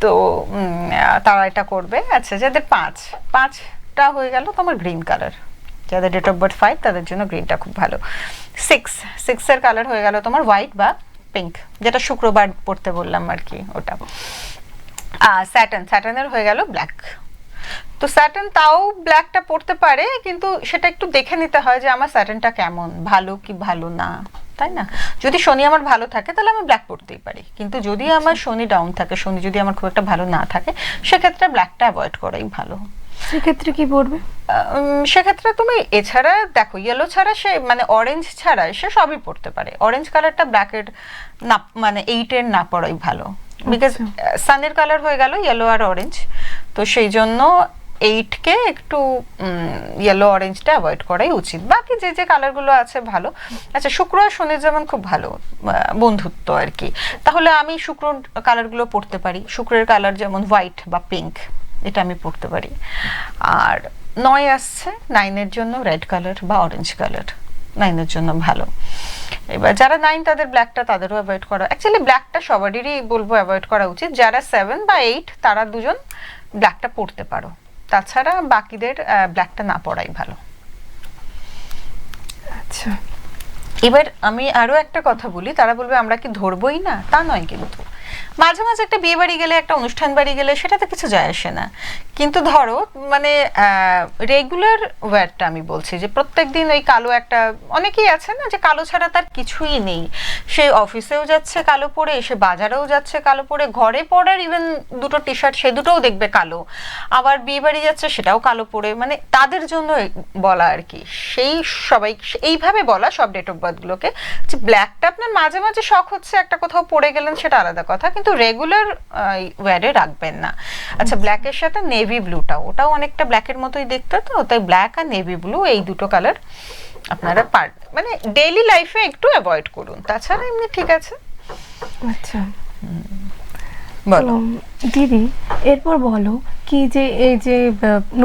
তো তারা এটা করবে। আচ্ছা, যাদের 5টা হয়ে গেল তোমার গ্রিন কালার, যাদের ডেট অফ বার্থ 5 তাদের জন্য গ্রিনটা খুব ভালো। 6 এর কালার হয়ে গেল তোমার হোয়াইট বা পিঙ্ক, যেটা শুক্রবার পড়তে বললাম আর কি, ওটা। স্যাটার্নের হয়ে গেল ব্ল্যাক। তো স্যাটার্ন তাও ব্ল্যাকটা পড়তে পারে, কিন্তু সেটা একটু দেখে নিতে হয় যে আমার স্যাটার্নটা কেমন, ভালো কি ভালো না, তাই না? যদি শনি আমার ভালো থাকে তাহলে আমি ব্ল্যাক পড়তেই পারি, কিন্তু যদি আমার শনি ডাউন থাকে, শনি যদি আমার খুব একটা ভালো না থাকে, সেক্ষেত্রে ব্ল্যাকটা অ্যাভয়েড করাই ভালো। সেক্ষেত্রে কি পড়বে? সেক্ষেত্রে তুমি এছাড়া দেখো, ইয়েলো ছাড়া সে মানে অরেঞ্জ ছাড়া সে সবই পড়তে পারে। অরেঞ্জ কালারটা ব্ল্যাকের না, মানে 8-এর না পড়াই ভালো, বিকজ সানের কালার হয়ে গেল ইয়েলো আর অরেঞ্জ। তো সেই জন্য 8কে একটু ইয়েলো অরেঞ্জটা অ্যাভয়েড করাই উচিত। বাকি যে যে কালারগুলো আছে ভালো। আচ্ছা, শুক্র আর শনির যেমন খুব ভালো বন্ধুত্ব আর কি, তাহলে আমি শুক্র কালারগুলো পড়তে পারি। শুক্রের কালার যেমন হোয়াইট বা পিঙ্ক, এটা আমি পড়তে পারি। আর 9 আসছে, 9-এর জন্য রেড কালার বা অরেঞ্জ কালার 9-এর জন্য ভালো। এবার যারা 9 তাদের ব্ল্যাকটা তাদেরও অ্যাভয়েড করা, অ্যাকচুয়ালি ব্ল্যাকটা সবারই বলবো অ্যাভয়েড করা উচিত। যারা 7 বা 8 তারা দুজন ব্ল্যাকটা পড়তে পারো, তাছাড়া বাকিদের ব্ল্যাকটা না পড়াই ভালো। আচ্ছা, এবার আমি আরো একটা কথা বলি, তারা বলবে আমরা কি ধরবই না, তা নয়। কিন্তু মাঝে মাঝে একটা বিয়ে বাড়ি গেলে, একটা অনুষ্ঠান বাড়ি গেলে সেটাতে কিছু যায় আসে না। কিন্তু ধরো মানে রেগুলার ওয়্যারটা আমি বলছি, যে প্রত্যেকদিন ওই কালো একটা, অনেকেই আছে না যে কালো ছাড়া তার কিছুই নেই, সে অফিসেও যাচ্ছে কালো পরে, সে বাজারেও যাচ্ছে কালো পরে, ঘরে পরার ইভেন 2টো টি শার্ট সে দুটোও দেখবে কালো, আবার বিয়ে বাড়ি যাচ্ছে সেটাও কালো পরে, মানে তাদের জন্য বলা আর কি। সেই সবাই এইভাবে বলা সব ডেট অফ বার্থগুলোকে, যে ব্ল্যাকটা আপনার মাঝে মাঝে শখ হচ্ছে, একটা কোথাও পড়ে গেলেন সেটা আলাদা কথা, কিন্তু রেগুলার ওয়্যারে রাখবেন না। আচ্ছা, ব্ল্যাকের সাথে নেভি ব্লুটা, ওটাও অনেকটা ব্ল্যাকের মতোই দেখতে, তো তাই ব্ল্যাক আর নেভি ব্লু এই দুটো কালার আপনারা মানে ডেইলি লাইফে একটু অ্যাভয়েড করুন, তাছাড়া এমনি ঠিক আছে। আচ্ছা, বলো দিদি এরপর বলো কি, যে এই যে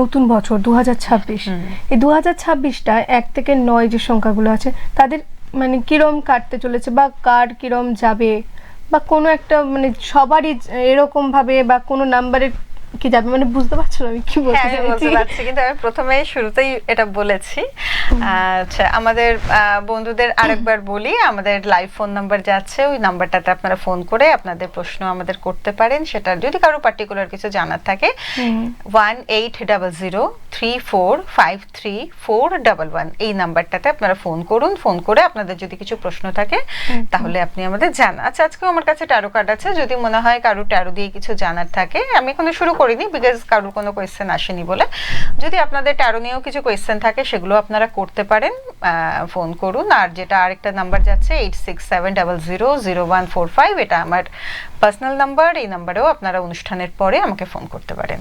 নতুন বছর 2026, এই 2026টা 1 থেকে 9 যে সংখ্যাগুলো আছে তাদের মানে কিরম কাটতে চলেছে, বা কার কিরম যাবে, বা কোনো একটা মানে সবারই এরকম ভাবে, বা কোনো নাম্বারের কি যাবে, মানে বুঝতে পারছো আমি কি বলতে চাইছি? কিন্তু আমি প্রথমে শুরুতেই এটা বলেছি। আচ্ছা, আমাদের বন্ধুদের আরেকবার বলি, আমাদের লাইভ ফোন নাম্বার যাচ্ছে, ওই নাম্বারটাতে আপনারা ফোন করে আপনাদের প্রশ্ন আমাদের করতে পারেন। সেটা যদি কারো পার্টিকুলার কিছু জানার থাকে 1800 845341 এই নাম্বারটাতে আপনারা ফোন করুন। ফোন করে আপনাদের যদি কিছু প্রশ্ন থাকে তাহলে আপনি আমাদের জানান। আচ্ছা, আজকেও আমার কাছে ট্যারো কার্ড আছে, যদি মনে হয় কারো ট্যারো দিয়ে কিছু জানার থাকে। আমি এখনো শুরু করিনি বিকজ কারোর কোনো কোয়েশ্চেন আসেনি বলে। যদি আপনাদের ট্যারো নিয়েও কিছু কোয়েশ্চেন থাকে সেগুলো আপনারা করতে পারেন, ফোন করুন। আর যেটা আরেকটা নাম্বার যাচ্ছে 8670000145, এটা আমার পার্সোনাল নাম্বার। এই নাম্বারেও আপনারা অনুষ্ঠানের পরে আমাকে ফোন করতে পারেন।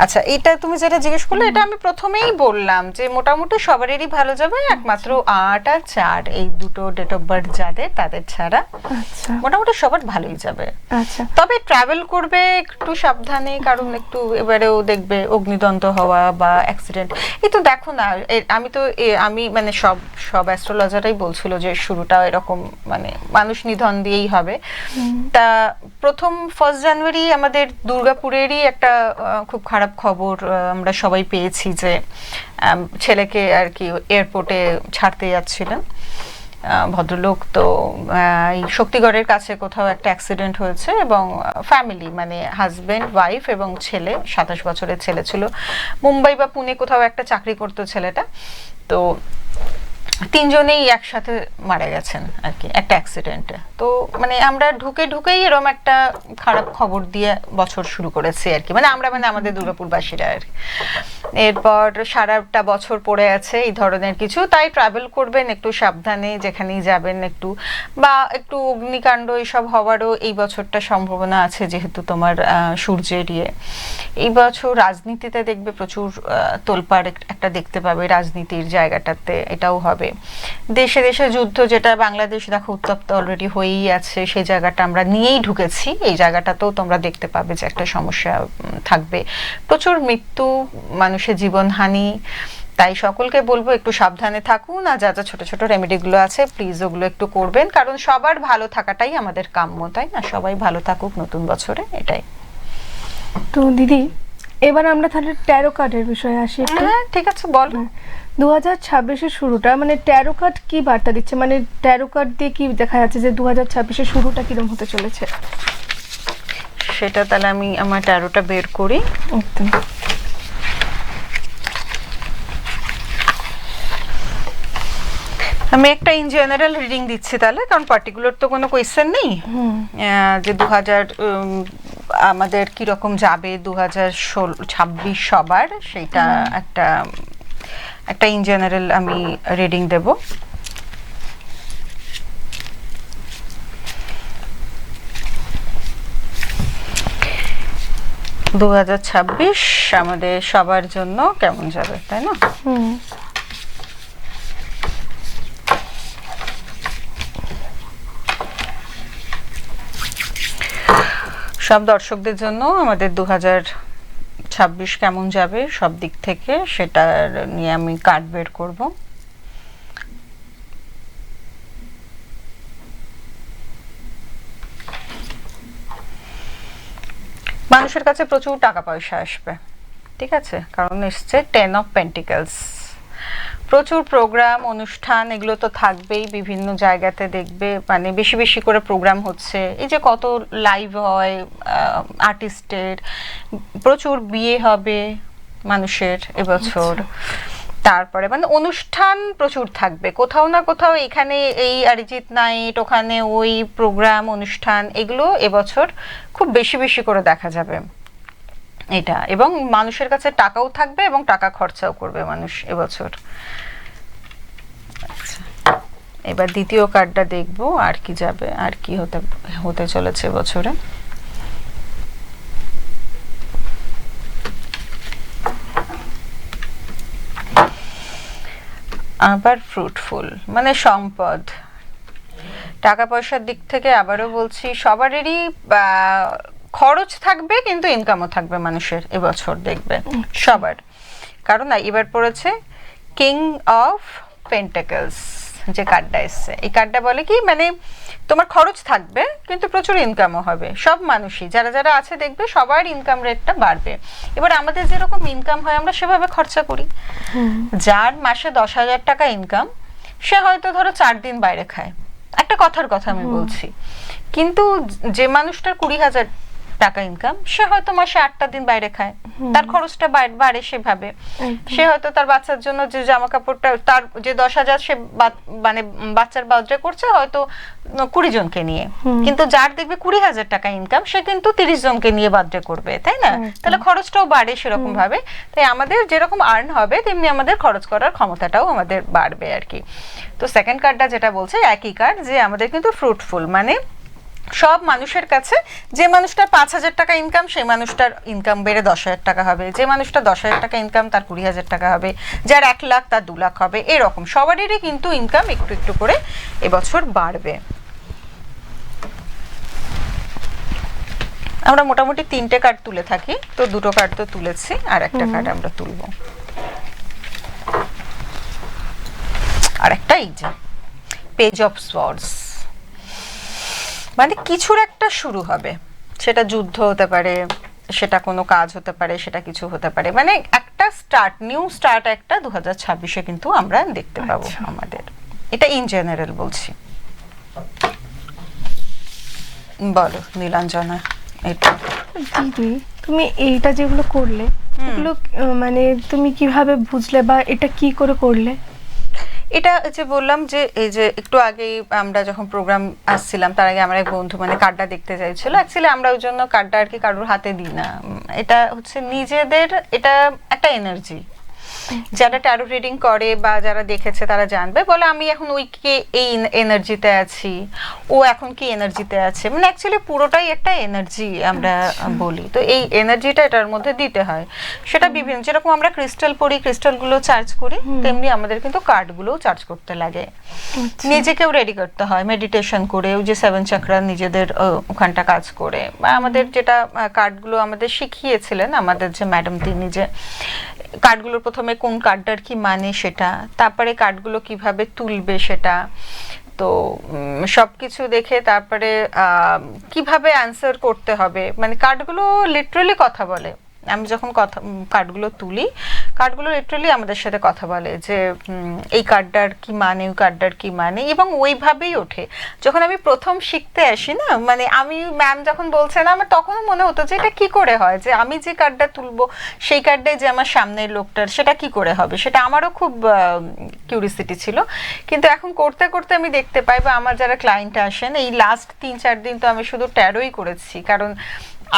আচ্ছা, এটা তুমি যেটা জিজ্ঞেস করলে এটা আমি প্রথমেই বললাম যে মোটামুটি সবারই ভালো যাবে, একমাত্র 8 আর 4 এই দুটো ডেট অফ বার্থ যাদের, তাদের ছাড়া আচ্ছা মোটামুটি সবার ভালোই যাবে। আচ্ছা তবে ট্রাভেল করবে একটু সাবধানে, কারণ একটু এবারেও দেখবে অগ্নিদন্ত হওয়া বা অ্যাক্সিডেন্ট। এই তো দেখো না, আমি মানে সব অ্যাস্ট্রোলজারই বলছিল যে শুরুটা এরকম মানে মানুষ নিধন দিয়েই হবে। তা প্রথম 1 জানুয়ারি আমাদের দুর্গাপুরেরই একটা খুব খারাপ খবর আমরা সবাই পেয়েছি যে ছেলেকে আর কি এয়ারপোর্টে ছাড়তে যাচ্ছিলেন ভদ্রলোক। তো এই শক্তিগড়ের কাছে কোথাও একটা অ্যাক্সিডেন্ট হয়েছে এবং ফ্যামিলি মানে হাজবেন্ড, ওয়াইফ এবং ছেলে, 27 বছরের ছেলে ছিল, মুম্বাই বা পুনে কোথাও একটা চাকরি করতো ছেলেটা। তো 3 জনেই একসাথে মারা গেছেন আর কি একটা অ্যাক্সিডেন্টে। তো মানে আমরা ঢুকেই এরকম একটা খারাপ খবর দিয়ে বছর শুরু করেছি আর কি, মানে আমরা মানে আমাদের দুর্গাপুরবাসীরা আর কি। এরপর সারাটা বছর পড়ে আছে এই ধরনের কিছু। তাই ট্রাভেল করবেন একটু সাবধানে, যেখানেই যাবেন একটু, বা একটু অগ্নিকাণ্ড এইসব হওয়ারও এই বছরটা সম্ভাবনা আছে, যেহেতু তোমার সূর্যের এই বছর রাজনীতিতে দেখবে প্রচুর তোলপাড় একটা দেখতে পাবে রাজনীতির জায়গাটাতে, এটাও হবে। দেশে দেশে যুদ্ধ, যেটা বাংলাদেশ দেখো উত্তপ্ত অলরেডি হয়েই আছে, সেই জায়গাটা আমরা নিয়েই ঢুকেছি। এই জায়গাটাতেও তোমরা দেখতে পাবে যে একটা সমস্যা থাকবে, প্রচুর মৃত্যু, মানুষের জীবনহানি। তাই সকলকে বলবো একটু সাবধানে থাকুন, আর যা যা ছোট ছোট রেমেডিগুলো আছে প্লিজ ওগুলো একটু করবেন, কারণ সবার ভালো থাকাটাই আমাদের কাম্য, তাই না? সবাই ভালো থাকুক নতুন বছরে, এটাই। তো দিদি, এবার আমরা তাহলে ট্যারো কার্ডের বিষয়ে আসি একটু। হ্যাঁ ঠিক আছে, বল। 2026-এর শুরুটা মানে ট্যারো কার্ড কি বার্তা দিচ্ছে, মানে ট্যারো কার্ড দিয়ে কি দেখা যাচ্ছে যে 2026-এর শুরুটা কিরকম হতে চলেছে? সেটা তাহলে আমি আমার ট্যারোটা বের করি। একদম। আমি একটা ইন জেনারেল রিডিং দিচ্ছি তাহলে, কারণ পার্টিকুলার তো কোনো কোয়েশ্চেন নেই যে 2000 আমাদের কিরকম যাবে 2026 সবার, সেইটা একটা ইন জেনারেল আমি রিডিং দেব। আমাদের সবার জন্য কেমন যাবে, তাই না? সব দর্শকদের জন্য আমাদের 2026 কেমন যাবে সব দিক থেকে, সেটা নিয়ে আমি কার্ড বের করব। মানুষের কাছে প্রচুর টাকা পয়সা আসবে, ঠিক আছে, কারণ এসছে 10 অফ পেন্টিকলস। প্রচুর প্রোগ্রাম অনুষ্ঠান এগুলো তো থাকবেই, বিভিন্ন জায়গাতে দেখবে মানে বেশি বেশি করে প্রোগ্রাম হচ্ছে। এই যে কত লাইভ হয় আর্টিস্টের, প্রচুর বিয়ে হবে মানুষের এবছর। তারপরে মানে অনুষ্ঠান প্রচুর থাকবে কোথাও না কোথাও, এখানে এই অরিজিৎ নাইট, ওখানে ওই প্রোগ্রাম অনুষ্ঠান, এগুলো এবছর খুব বেশি বেশি করে দেখা যাবে এটা। এবং মানুষের কাছে টাকাও থাকবে এবং টাকা খরচাও করবে মানুষ এবছর। আচ্ছা, এবার দ্বিতীয় কার্ডটা দেখবো আর কি যাবে, আর কি হতে চলেছে বছরে। আবার ফ্রুটফুল মানে সম্পদ, টাকা পয়সার দিক থেকে আবারও বলছি সবারই খরচ থাকবে কিন্তু ইনকামও থাকবে মানুষের এবছর, দেখবে সবার। কারণ এবার পড়েছে কিং অফ পেন্টাকলস যে কার্ডটা এসছে, এই কার্ডটা বলে কি মানে তোমার খরচ থাকবে কিন্তু প্রচুর ইনকামও হবে। সব মানুষই যারা যারা আছে দেখবে সবার ইনকাম রেটটা বাড়বে। এবার আমাদের যেরকম ইনকাম হয় আমরা সেভাবে খরচা করি। যার মাসে 10,000 টাকা ইনকাম, সে হয়তো ধরো 4 দিন বাইরে খায়, একটা কথার কথা আমি বলছি। কিন্তু যে মানুষটার 20,000 টাকা ইনকাম, সে হয়তো মাসে 8টা দিন বাইরে খায়, তার খরচটা বাড়ে সেভাবে। সে হয়তো তার বাচ্চার জন্য যে জামা কাপড়টা তার যে 10,000 সে মানে বাচ্চার বার্থডে করছে হয়তো 20 জনকে নিয়ে, কিন্তু যার দেখবে 20,000 টাকা ইনকাম সে কিন্তু 30 জনকে নিয়ে বার্থডে করবে, তাই না? তাহলে খরচটাও বাড়ে সেরকম ভাবে। তাই আমাদের যেরকম আর্ন হবে তেমনি আমাদের খরচ করার ক্ষমতাটাও আমাদের বাড়বে আর কি। তো সেকেন্ড কার্ডটা যেটা বলছে একই কার্ড, যে আমাদের কিন্তু ফ্রুটফুল, মানে সব মানুষের কাছে যে মানুষটার 5,000 টাকা ইনকাম সেই মানুষটার ইনকাম বেড়ে 10,000 টাকা হবে, যে মানুষটা 10,000 টাকা ইনকাম তার 20,000 টাকা হবে, যার 1 লাখ তার 2 লাখ হবে, এরকম সবারই কিন্তু ইনকাম একটু একটু করে এবছর বাড়বে। আমরা মোটামুটি 3টে কার্ড তুলে থাকি, তো 2টো কার্ড তো তুলেছি, আর একটা কার্ড আমরা তুলবো। আর একটা এই যে পেজ অফ সোয়ার্ডস, মানে কিছুর একটা শুরু হবে, সেটা যুদ্ধ হতে পারে, সেটা কোনো কাজ হতে পারে, সেটা কিছু হতে পারে, মানে একটা স্টার্ট, নিউ স্টার্ট একটা 2026-এ কিন্তু আমরা দেখতে পাবো আমাদের। এটা ইন জেনারেল বলছি। বলো নীলাঞ্জনা, এটা দিদি তুমি এইটা যেগুলো করলে এগুলো মানে তুমি কিভাবে বুঝলে বা এটা কি করে করলে? এটা যে বললাম যে এই যে একটু আগেই আমরা যখন প্রোগ্রাম আসছিলাম তার আগে আমার এক বন্ধু মানে কার্ডটা দেখতে চাইছিল। অ্যাকচুয়ালি আমরা ওই জন্য কার্ডটা আর কি কারোর হাতে দিই না, এটা হচ্ছে নিজেদের, এটা একটা এনার্জি। যারা ট্যারো রিডিং করে বা যারা দেখেছে তারা জানবে, বলে আমি এখন উইকে এই এনার্জিতে আছি, ও এখন কি এনার্জিতে আছে, মানে অ্যাকচুয়ালি পুরোটাই একটা এনার্জি আমরা বলি। তো এই এনার্জিটা এটার মধ্যে দিতে হয়, সেটা বিভিন্ন, যেরকম আমরা ক্রিস্টাল পড়ি, ক্রিস্টালগুলো চার্জ করি, তেমনি আমাদের কিন্তু কার্ডগুলোও চার্জ করতে লাগে। নিজেকেও রেডি করতে হয় মেডিটেশন করে, ওই যে 7 চাকরা নিজেদের ওখানটা কাজ করে, বা আমাদের যেটা কার্ডগুলো আমাদের শিখিয়েছিলেন আমাদের যে ম্যাডাম, তিনি যে কার্ডগুলোর প্রথমে কোন কার্ডটার কি মানে সেটা, তারপরে কার্ডগুলো কিভাবে তুলবে সেটা, তো সবকিছু দেখে তারপরে কিভাবে অ্যান্সার করতে হবে, মানে কার্ডগুলো লিটারালি কথা বলে। আমি যখন কার্ডগুলো তুলি, কার্ডগুলো লিটারালি আমাদের সাথে কথা বলে যে এই কার্ডটার কি মানে, ওই কার্ডটার কি মানে, এবং ওইভাবেই ওঠে। যখন আমি প্রথম শিখতে আসি না, মানে আমি ম্যাম যখন বলছেন আমার তখনও মনে হতো যে এটা কি করে হয়, যে আমি যে কার্ডটা তুলবো সেই কার্ডটাই যে আমার সামনের লোকটার, সেটা কি করে হবে, সেটা আমারও খুব কিউরিসিটি ছিল। কিন্তু এখন করতে করতে আমি দেখতে পাই, বা আমার যারা ক্লায়েন্ট আসেন, এই লাস্ট 3-4 দিন তো আমি শুধু ট্যারোই করেছি, কারণ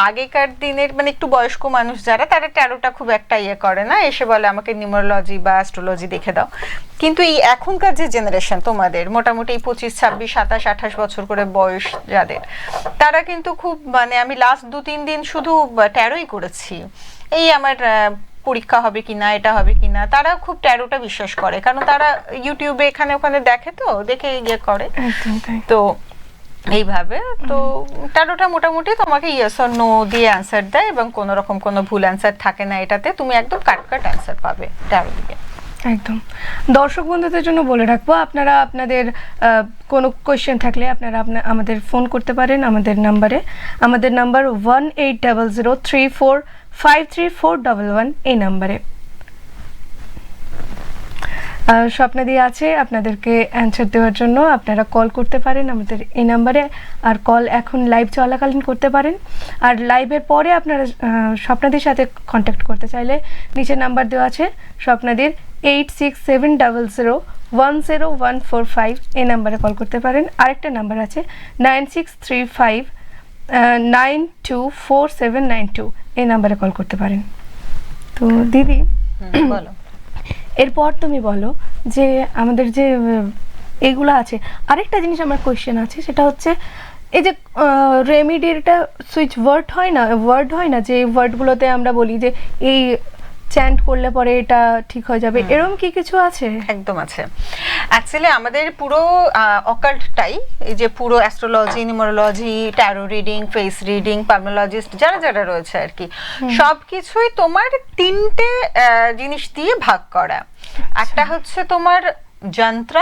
আগেকার দিনের মানে একটু বয়স্ক মানুষ যারা, তারা ট্যারোটা খুব একটা ইয়ে করে না, এসে বলে আমাকে নিউমারোলজি বা অ্যাস্ট্রোলজি দেখে দাও। কিন্তু এই এখনকার যে জেনারেশন তোমাদের মোটামুটি 25, 26, 27, 28 বছর করে বয়স যাদের, তারা কিন্তু খুব, মানে আমি লাস্ট 2-3 দিন শুধু ট্যারোই করেছি। এই আমার পরীক্ষা হবে কিনা, এটা হবে কিনা, তারা খুব ট্যারোটা বিশ্বাস করে, কারণ তারা ইউটিউবে এখানে ওখানে দেখে, তো দেখে ইয়ে করে। তো এইভাবে তো ট্যারোটা মোটামুটি তোমাকে ইয়েস অর নো দিয়ে অ্যান্সার দেয়, এবং কোনো রকম কোনো ভুল অ্যান্সার থাকে না এটাতে, তুমি একদম কাট অ্যান্সার পাবে ট্যারো দিয়ে। একদম। দর্শক বন্ধুদের জন্য বলে রাখবো, আপনারা আপনাদের কোনো কোয়েশ্চেন থাকলে আপনারা আমাদের ফোন করতে পারেন আমাদের নাম্বারে। আমাদের নাম্বার 1800345341 এই নাম্বারে। স্বপ্নাদি আছে আপনাদেরকে অ্যান্সার দেওয়ার জন্য, আপনারা কল করতে পারেন আমাদের এই নাম্বারে। আর কল এখন লাইভ চলাকালীন করতে পারেন, আর লাইভের পরে আপনারা স্বপ্নাদির সাথে কন্ট্যাক্ট করতে চাইলে নিচে নাম্বার দেওয়া আছে স্বপ্নাদির 8670100145 এই নাম্বারে কল করতে পারেন। আরেকটা নাম্বার আছে 9635924792 এই নাম্বারে কল করতে পারেন। তো দিদি বলো, এরপর তুমি বলো যে আমাদের যে এগুলো আছে, আরেকটা জিনিস আমার কোয়েশ্চেন আছে, সেটা হচ্ছে এই যে রেমিডিটা সুইচ ওয়ার্ড হয় না যে ওয়ার্ডগুলোতে আমরা বলি যে এই চ্যান্ট করলে পরে এটা ঠিক হয়ে যাবে, এরকম কি কিছু আছে? একদম আছে। অ্যাকচুয়ালি আমাদের পুরো অকাল্টটাই, এই যে পুরো astrology, numerology, tarot reading, face reading, palmologist যারা যারা রয়েছে আর কি, সব কিছুই তোমার 3টে জিনিস দিয়ে ভাগ করা। একটা হচ্ছে তোমার যন্ত্র,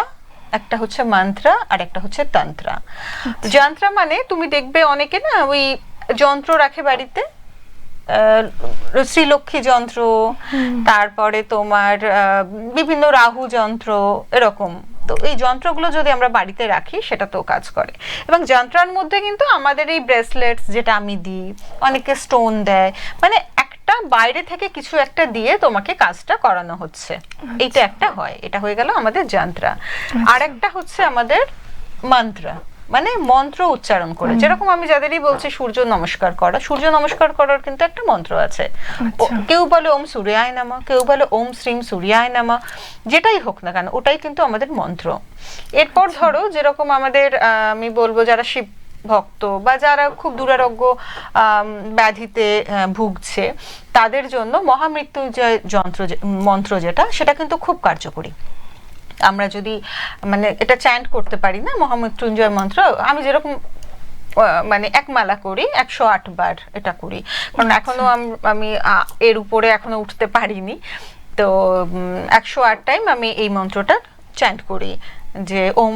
একটা হচ্ছে মন্ত্র, আর একটা হচ্ছে তন্ত্র। যন্ত্র মানে তুমি দেখবে অনেকে না ওই যন্ত্র রাখে বাড়িতে, শ্রীলক্ষ্মী যন্ত্র, তারপরে তোমার বিভিন্ন রাহু যন্ত্র, এরকম তো এই যন্ত্রগুলো যদি আমরা বাড়িতে রাখি সেটা তো কাজ করে। এবং যন্ত্রের মধ্যে কিন্তু আমাদের এই ব্রেসলেটস যেটা আমি দিই, অনেকে স্টোন দেয়, মানে একটা বাইরে থেকে কিছু একটা দিয়ে তোমাকে কাজটা করানো হচ্ছে, এইটা একটা হয়। এটা হয়ে গেল আমাদের যন্ত্র। আর একটা হচ্ছে আমাদের মন্ত্র, মানে মন্ত্র উচ্চারণ করে, যেরকম আমি যাদেরই বলছি সূর্য নমস্কার করা, সূর্য নমস্কার করার কিন্তু একটা মন্ত্র আছে। কেউ বলে ওম সূর্যায় নমঃ, কেউ বলে ওম শ্রীম সূর্যায় নমঃ, যেটাই হোক না কেন ওটাই কিন্তু আমাদের মন্ত্র। এরপর ধরো যেরকম আমাদের আমি বলবো যারা শিব ভক্ত বা যারা খুব দুরারোগ্য ব্যাধিতে ভুগছে, তাদের জন্য মহামৃত্যুঞ্জয় মন্ত্র যেটা, সেটা কিন্তু খুব কার্যকরী। আমরা যদি মানে এটা চ্যান্ট করতে পারি না, মহামৃত্যুঞ্জয় মন্ত্র, আমি যেরকম মানে এক মালা করি 108 বার এটা করি, কারণ এখনো আমি এর উপরে এখনো উঠতে পারিনি। তো 108 টাইম আমি এই মন্ত্রটা চ্যান্ট করি। যে ওম,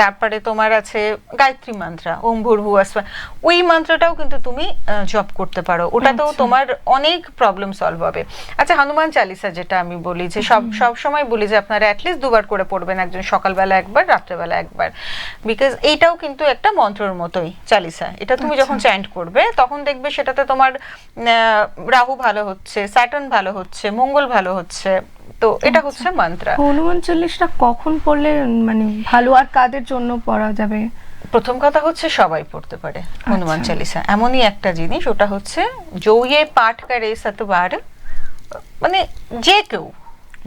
তারপরে তোমার আছে গায়ত্রী মন্ত্র, ওম ভূর্ভুবস্সুঃ, ওই মন্ত্রটাও কিন্তু তুমি জপ করতে পারো, ওটাতেও তোমার অনেক প্রবলেম সলভ হবে। আচ্ছা, হনুমান চালিসা যেটা আমি বলি, যে সব সময় বলি যে আপনারা অ্যাটলিস্ট 2 বার করে পড়বেন, একজন সকালবেলা একবার, রাত্রেবেলা একবার, বিকজ এইটাও কিন্তু একটা মন্ত্রের মতোই চালিসা। এটা তুমি যখন চ্যান্ট করবে তখন দেখবে সেটাতে তোমার রাহু ভালো হচ্ছে, স্যাটার্ন ভালো হচ্ছে, মঙ্গল ভালো হচ্ছে। তো এটা হচ্ছে মন্ত্র। হনুমান চল্লিশটা কখন পড়লে মানে ভালো, আর কাদের জন্য পড়া যাবে? প্রথম কথা হচ্ছে সবাই পড়তে পারে হনুমান চালিসা, এমনই একটা জিনিস, ওটা হচ্ছে जो ये पाठ करे सतबार, মানে যে কেউ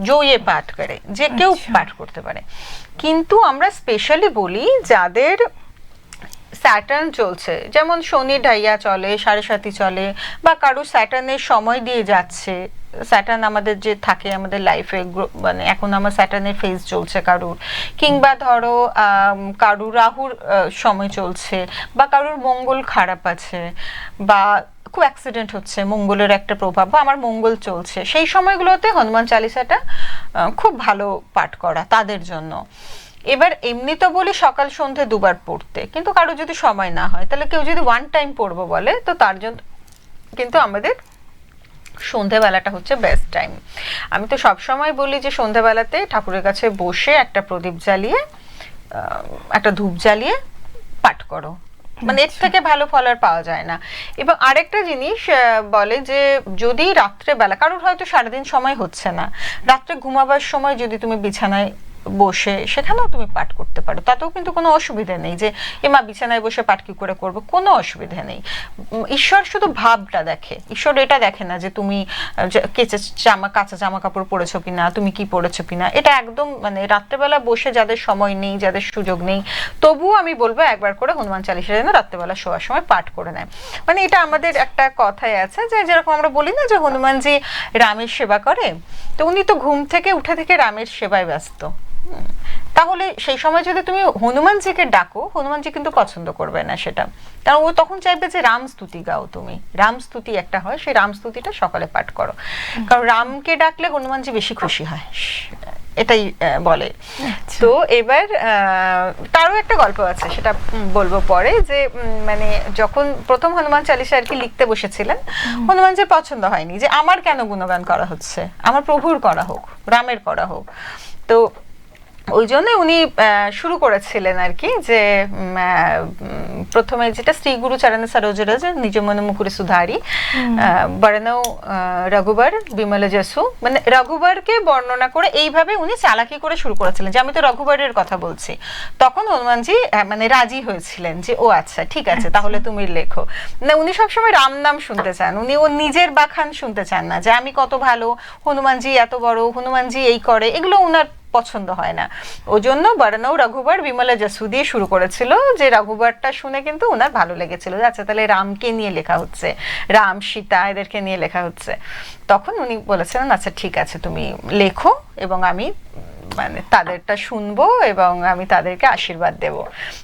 जो ये पाठ करे, যে কেউ পাঠ করতে পারে। কিন্তু আমরা স্পেশালি বলি যাদের স্যাটার্ন চলছে, যেমন শনি ঢাইয়া চলে, 7.5 চলে, বা কারো স্যাটার্নের সময় দিয়ে যাচ্ছে, স্যাটার্ন আমাদের যে থাকে আমাদের লাইফে, মানে এখন আমার স্যাটার্নের ফেজ চলছে কারুর, কিংবা ধরো কারুর রাহুর সময় চলছে, বা কারুর মঙ্গল খারাপ আছে, বা খুব অ্যাক্সিডেন্ট হচ্ছে, মঙ্গলের একটা প্রভাব, বা আমার মঙ্গল চলছে, সেই সময়গুলোতে হনুমান চালিসাটা খুব ভালো পাঠ করা তাদের জন্য। এবার এমনি তো বলি সকাল সন্ধ্যে 2 বার পড়তে, কিন্তু কারো যদি সময় না হয়, তাহলে কেউ যদি 1 টাইম পড়বো বলে, তো তার জন্য কিন্তু আমাদের সন্ধ্যেবেলাটা হচ্ছে বেস্ট টাইম। আমি তো সব সময় বলি যে সন্ধ্যেবেলাতে ঠাকুরের কাছে বসে একটা প্রদীপ জ্বালিয়ে, একটা ধূপ জ্বালিয়ে পাঠ করো, মানে এর থেকে ভালো ফল আর পাওয়া যায় না। এবং আরেকটা জিনিস বলে যে যদি রাত্রেবেলা কারোর হয়তো সারাদিন সময় হচ্ছে না, রাত্রে ঘুমাবার সময় যদি তুমি বিছানায় বসে সেখানেও তুমি পাঠ করতে পারো, তাতেও কিন্তু কোনো অসুবিধা নেই যে মা বিছানায় বসে পাঠ কি করে করবো, কোনো অসুবিধা নেই। ঈশ্বর শুধু ভাবটা দেখে, ঈশ্বর এটা দেখে না যে তুমি কাঁচা জামা কাপড় পরেছো কিনা, তুমি কি পরেছো কিনা। এটা একদম মানে রাত্রেবেলা বসে যাদের সময় নেই, যাদের সুযোগ নেই, তবুও আমি বলবো একবার করে হনুমান চালিসা যেন রাত্রেবেলা শোয়ার সময় পাঠ করে নেয়। মানে এটা আমাদের একটা কথাই আছে যে যেরকম আমরা বলি না যে হনুমানজি রামের সেবা করে, তো উনি তো ঘুম থেকে উঠে থেকে রামের সেবায় ব্যস্ত। তাহলে সেই সময় যদি তুমি হনুমানজিকে ডাকো, হনুমানজি কিন্তু পছন্দ করবে না সেটা, কারণ ও তখন চাইবে যে রাম স্তুতি গাও, তুমি রাম স্তুতি একটা হয়, সেই রাম স্তুতিটা সকালে পাঠ করো, কারণ রামকে ডাকলে হনুমানজি বেশি খুশি হয়, এটাই বলে। তো এবার তারও একটা গল্প আছে, সেটা বলবো পরে, যে মানে যখন প্রথম হনুমান চালিসা আর কি লিখতে বসেছিলেন, হনুমানজির পছন্দ হয়নি যে আমার কেন গুণগান করা হচ্ছে, আমার প্রভুর করা হোক, রামের করা হোক। তো ওই জন্য উনি শুরু করেছিলেন আর কি, যে প্রথমে যেটা শ্রী গুরু চরণ সরোজ রজ নিজ মন মুকুর সুধারি বর্ণও রঘুবর বিমল যশু, মানে রঘুবরকে বর্ণনা করে এইভাবে উনি চালাকি করে শুরু করেছিলেন যে আমি তো রঘুবরের কথা বলছি। তখন হনুমানজি মানে রাজি হয়েছিলেন যে ও আচ্ছা ঠিক আছে তাহলে তুমি লেখো। না, উনি সবসময় রাম নাম শুনতে চান, উনি ও নিজের বাখান শুনতে চান না যে আমি কত ভালো, হনুমানজি এত বড়, হনুমানজি এই করে, এগুলো উনার পছন্দ হয় না। ওই জন্য বর্ণও রঘুবর বিমলা যশু দিয়ে শুরু করেছিল, যে রঘুবরটা শুনে কিন্তু ওনার ভালো লেগেছিল, আচ্ছা তাহলে রামকে নিয়ে লেখা হচ্ছে, রাম সীতা এদেরকে নিয়ে লেখা হচ্ছে। তখন উনি বলেছিলেন আচ্ছা ঠিক আছে তুমি লেখো, এবং আমি মানে তাদেরটা শুনবো এবং আমি তাদেরকে আশীর্বাদ দেব।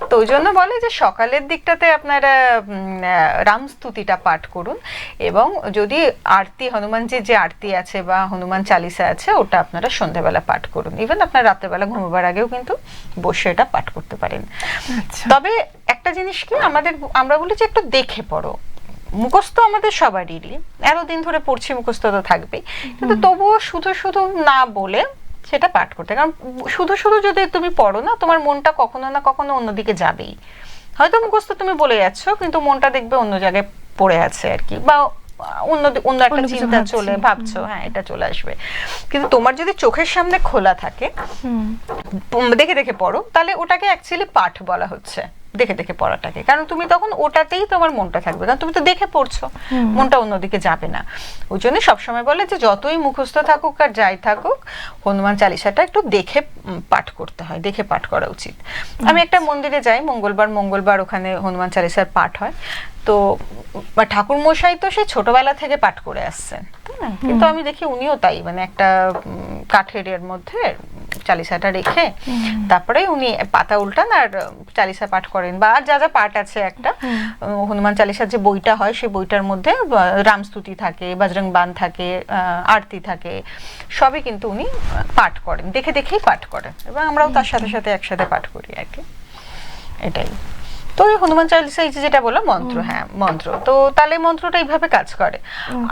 তো ওই জন্য বলে যে সকালের দিকটাতে আপনারা রাম স্তুতিটা পাঠ করুন, এবং যদি আরতি হনুমানজির যে আরতি আছে বা হনুমান চালিসা আছে ওটা আপনারা সন্ধ্যাবেলা পাঠ করুন। ইভেন আপনার রাত্রেবেলা ঘুমোবার আগেও কিন্তু বসে এটা পাঠ করতে পারেন। তবে একটা জিনিস কি আমরা বলি যে একটু দেখে পড়ো, মুখস্থ আমাদের সবারই, এতদিন ধরে পড়ছি মুখস্থ তো থাকবেই, কিন্তু তবুও শুধু শুধু না বলে সেটা পাঠ করতে, কারণ শুধু শুধু যদি তুমি পড়ো না, তোমার মনটা কখনো না কখনো অন্যদিকে যাবেই। হয়তো মুখস্থ তুমি বলে যাচ্ছ, কিন্তু মনটা দেখবে অন্য জায়গায় পড়ে আছে আর কি, বা অন্য একটা চিন্তা চলে ভাবছো, হ্যাঁ এটা চলে আসবে। কিন্তু তোমার যদি চোখের সামনে খোলা থাকে, দেখে দেখে পড়ো, তাহলে ওটাকে অ্যাকচুয়ালি পাঠ বলা হচ্ছে, দেখে দেখে পড়াটাকে। কারণ তুমি তখন ওটাতেই তোমার মনটা থাকবে, কারণ তুমি তো দেখে পড়ছো, মনটা অন্যদিকে যাবে না। ওই জন্য সবসময় বলে যে যতই মুখস্থ থাকুক আর যাই থাকুক, হনুমান চালিসাটা একটু দেখে পাঠ করতে হয়, দেখে পাঠ করা উচিত। আমি একটা মন্দিরে যাই মঙ্গলবার, ওখানে হনুমান চালিসার পাঠ হয়। তো ঠাকুর মশাই তো সে ছোটবেলা থেকে পাঠ করে আসছেন, তাই না? কিন্তু আমি দেখি উনিও তাই, মানে একটা কাঠের এর মধ্যে চালিসাটা রেখে তারপরে উনি পাতা উল্টান আর চালিসা পাঠ করেন, বা আর যা যা পাঠ আছে একটা হনুমান চালিসার যে বইটা হয়, সেই বইটার মধ্যে রামস্তুতি থাকে, বজরং বান থাকে, আরতি থাকে, সবই কিন্তু উনি পাঠ করেন, দেখে দেখেই পাঠ করেন, এবং আমরাও তার সাথে সাথে একসাথে পাঠ করি আর কি, এটাই। তো হনুমান চালিসা এই যেটা বললাম মন্ত্র, হ্যাঁ মন্ত্র, তো তাহলে মন্ত্রটা এইভাবে কাজ করে।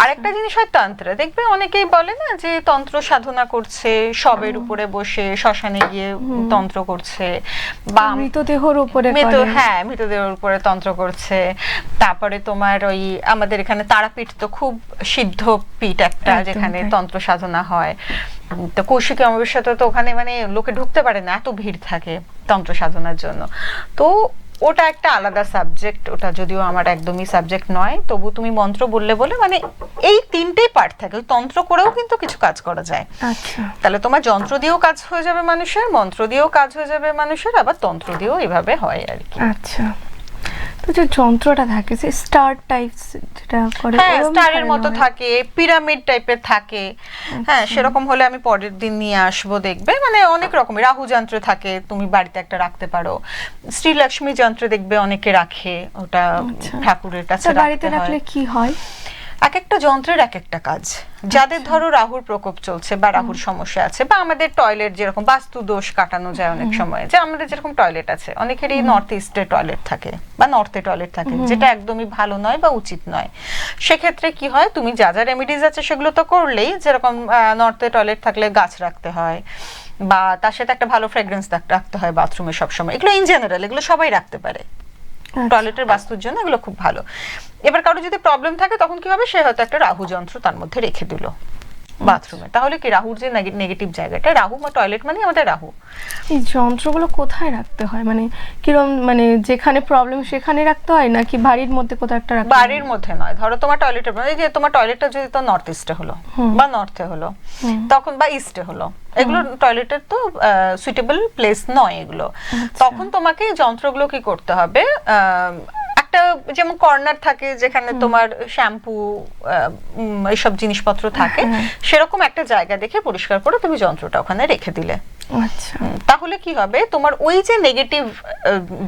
আরেকটা জিনিস হয় তন্ত্র, দেখবে অনেকেই বলে না যে তন্ত্র সাধনা করছে, শবের উপরে বসে শ্মশানে গিয়ে তন্ত্র করছে, বা মৃতদেহের উপরে, হ্যাঁ মৃতদেহের উপরে তন্ত্র করছে। তারপরে তোমার ওই আমাদের এখানে তারাপীঠ তো খুব সিদ্ধ পীঠ একটা, যেখানে তন্ত্র সাধনা হয়। তো কৌশিকী অমাবস্যাতে তো ওখানে মানে লোকে ঢুকতে পারে না, এত ভিড় থাকে তন্ত্র সাধনার জন্য। তো ওটা একটা আলাদা সাবজেক্ট, ওটা যদিও আমার একদমই সাবজেক্ট নয়, তবু তুমি মন্ত্র বললে বলে মানে এই তিনটেই পার্ট থাকে, ওই তন্ত্র করেও কিন্তু কিছু কাজ করা যায়। আচ্ছা, তাহলে তোমার যন্ত্র দিয়েও কাজ হয়ে যাবে মানুষের, মন্ত্র দিয়েও কাজ হয়ে যাবে মানুষের, আবার তন্ত্র দিয়েও এভাবে হয় আর কি। আচ্ছা। তো যে যন্ত্রটা থাকে, সে স্টার টাইপস যেটা করে, হ্যাঁ স্টারের মতো থাকে, পিরামিড টাইপের থাকে, হ্যাঁ সেরকম হলে আমি পরের দিন নিয়ে আসবো, দেখবে মানে অনেক রকমের। রাহু যন্ত্র থাকে, তুমি বাড়িতে একটা রাখতে পারো। শ্রীলক্ষ্মী যন্ত্র দেখবে অনেকে রাখে, ওটা ঠাকুরের কাছে বাড়িতে রাখলে কি হয়? এক একটা যন্ত্রের এক একটা কাজ। যাদের ধরো রাহুর প্রকোপ চলছে বা রাহুর সমস্যা আছে, বা আমাদের টয়লেট যেরকম বাস্তু দোষ কাটানো যায় অনেক সময়, যে আমাদের যেরকম টয়লেট আছে, অনেকেরই নর্থ ইস্টে টয়লেট থাকে বা নর্থে টয়লেট থাকে, যেটা একদমই ভালো নয় বা উচিত নয়। সেক্ষেত্রে কি হয়, তুমি যা যা রেমিডিজ আছে সেগুলো তো করলেই, যেরকম নর্থে টয়লেট থাকলে গাছ রাখতে হয়, বা তার সাথে একটা ভালো ফ্রেগ্রেন্স রাখতে হয় বাথরুমে সবসময়। এগুলো ইন জেনারেল, এগুলো সবাই রাখতে পারে, টয়লেটের বাস্তুর জন্য এগুলো খুব ভালো। এবার কারো যদি প্রবলেম থাকে, তখন কি হবে, সে হয়তো একটা রাহু যন্ত্র তার মধ্যে রেখে দিল বাথরুমে। তাহলে কি রাহুর যে নেগেটিভ জায়গাটা, রাহু বা টয়লেট মানে আমাদের রাহু। এই যন্ত্রগুলো কোথায় রাখতে হয়, মানে কিরকম, মানে যেখানে প্রবলেম সেখানে রাখতে হয়, নাকি বাড়ির মধ্যে কোথাও একটা রাখতে হয়? বাড়ির মধ্যে নয়, ধরো তোমার টয়লেটের মানে যে তোমার টয়লেটটা যদি তো নর্থ ইস্টে হলো বা নর্থে হলো তখন, বা ইস্টে হলো, এগুলো টয়লেটের তো সুইটেবল প্লেস নয় এগুলো। তখন তোমাকে যন্ত্রগুলো কি করতে হবে, একটা যেমন কর্নার থাকে যেখানে তোমার শ্যাম্পু এইসব জিনিসপত্র থাকে, সেরকম একটা জায়গা দেখে পরিষ্কার করে তুমি যন্ত্রটা ওখানে রেখে দিলে। আচ্ছা, তাহলে কি হবে, তোমার ওই যে নেগেটিভ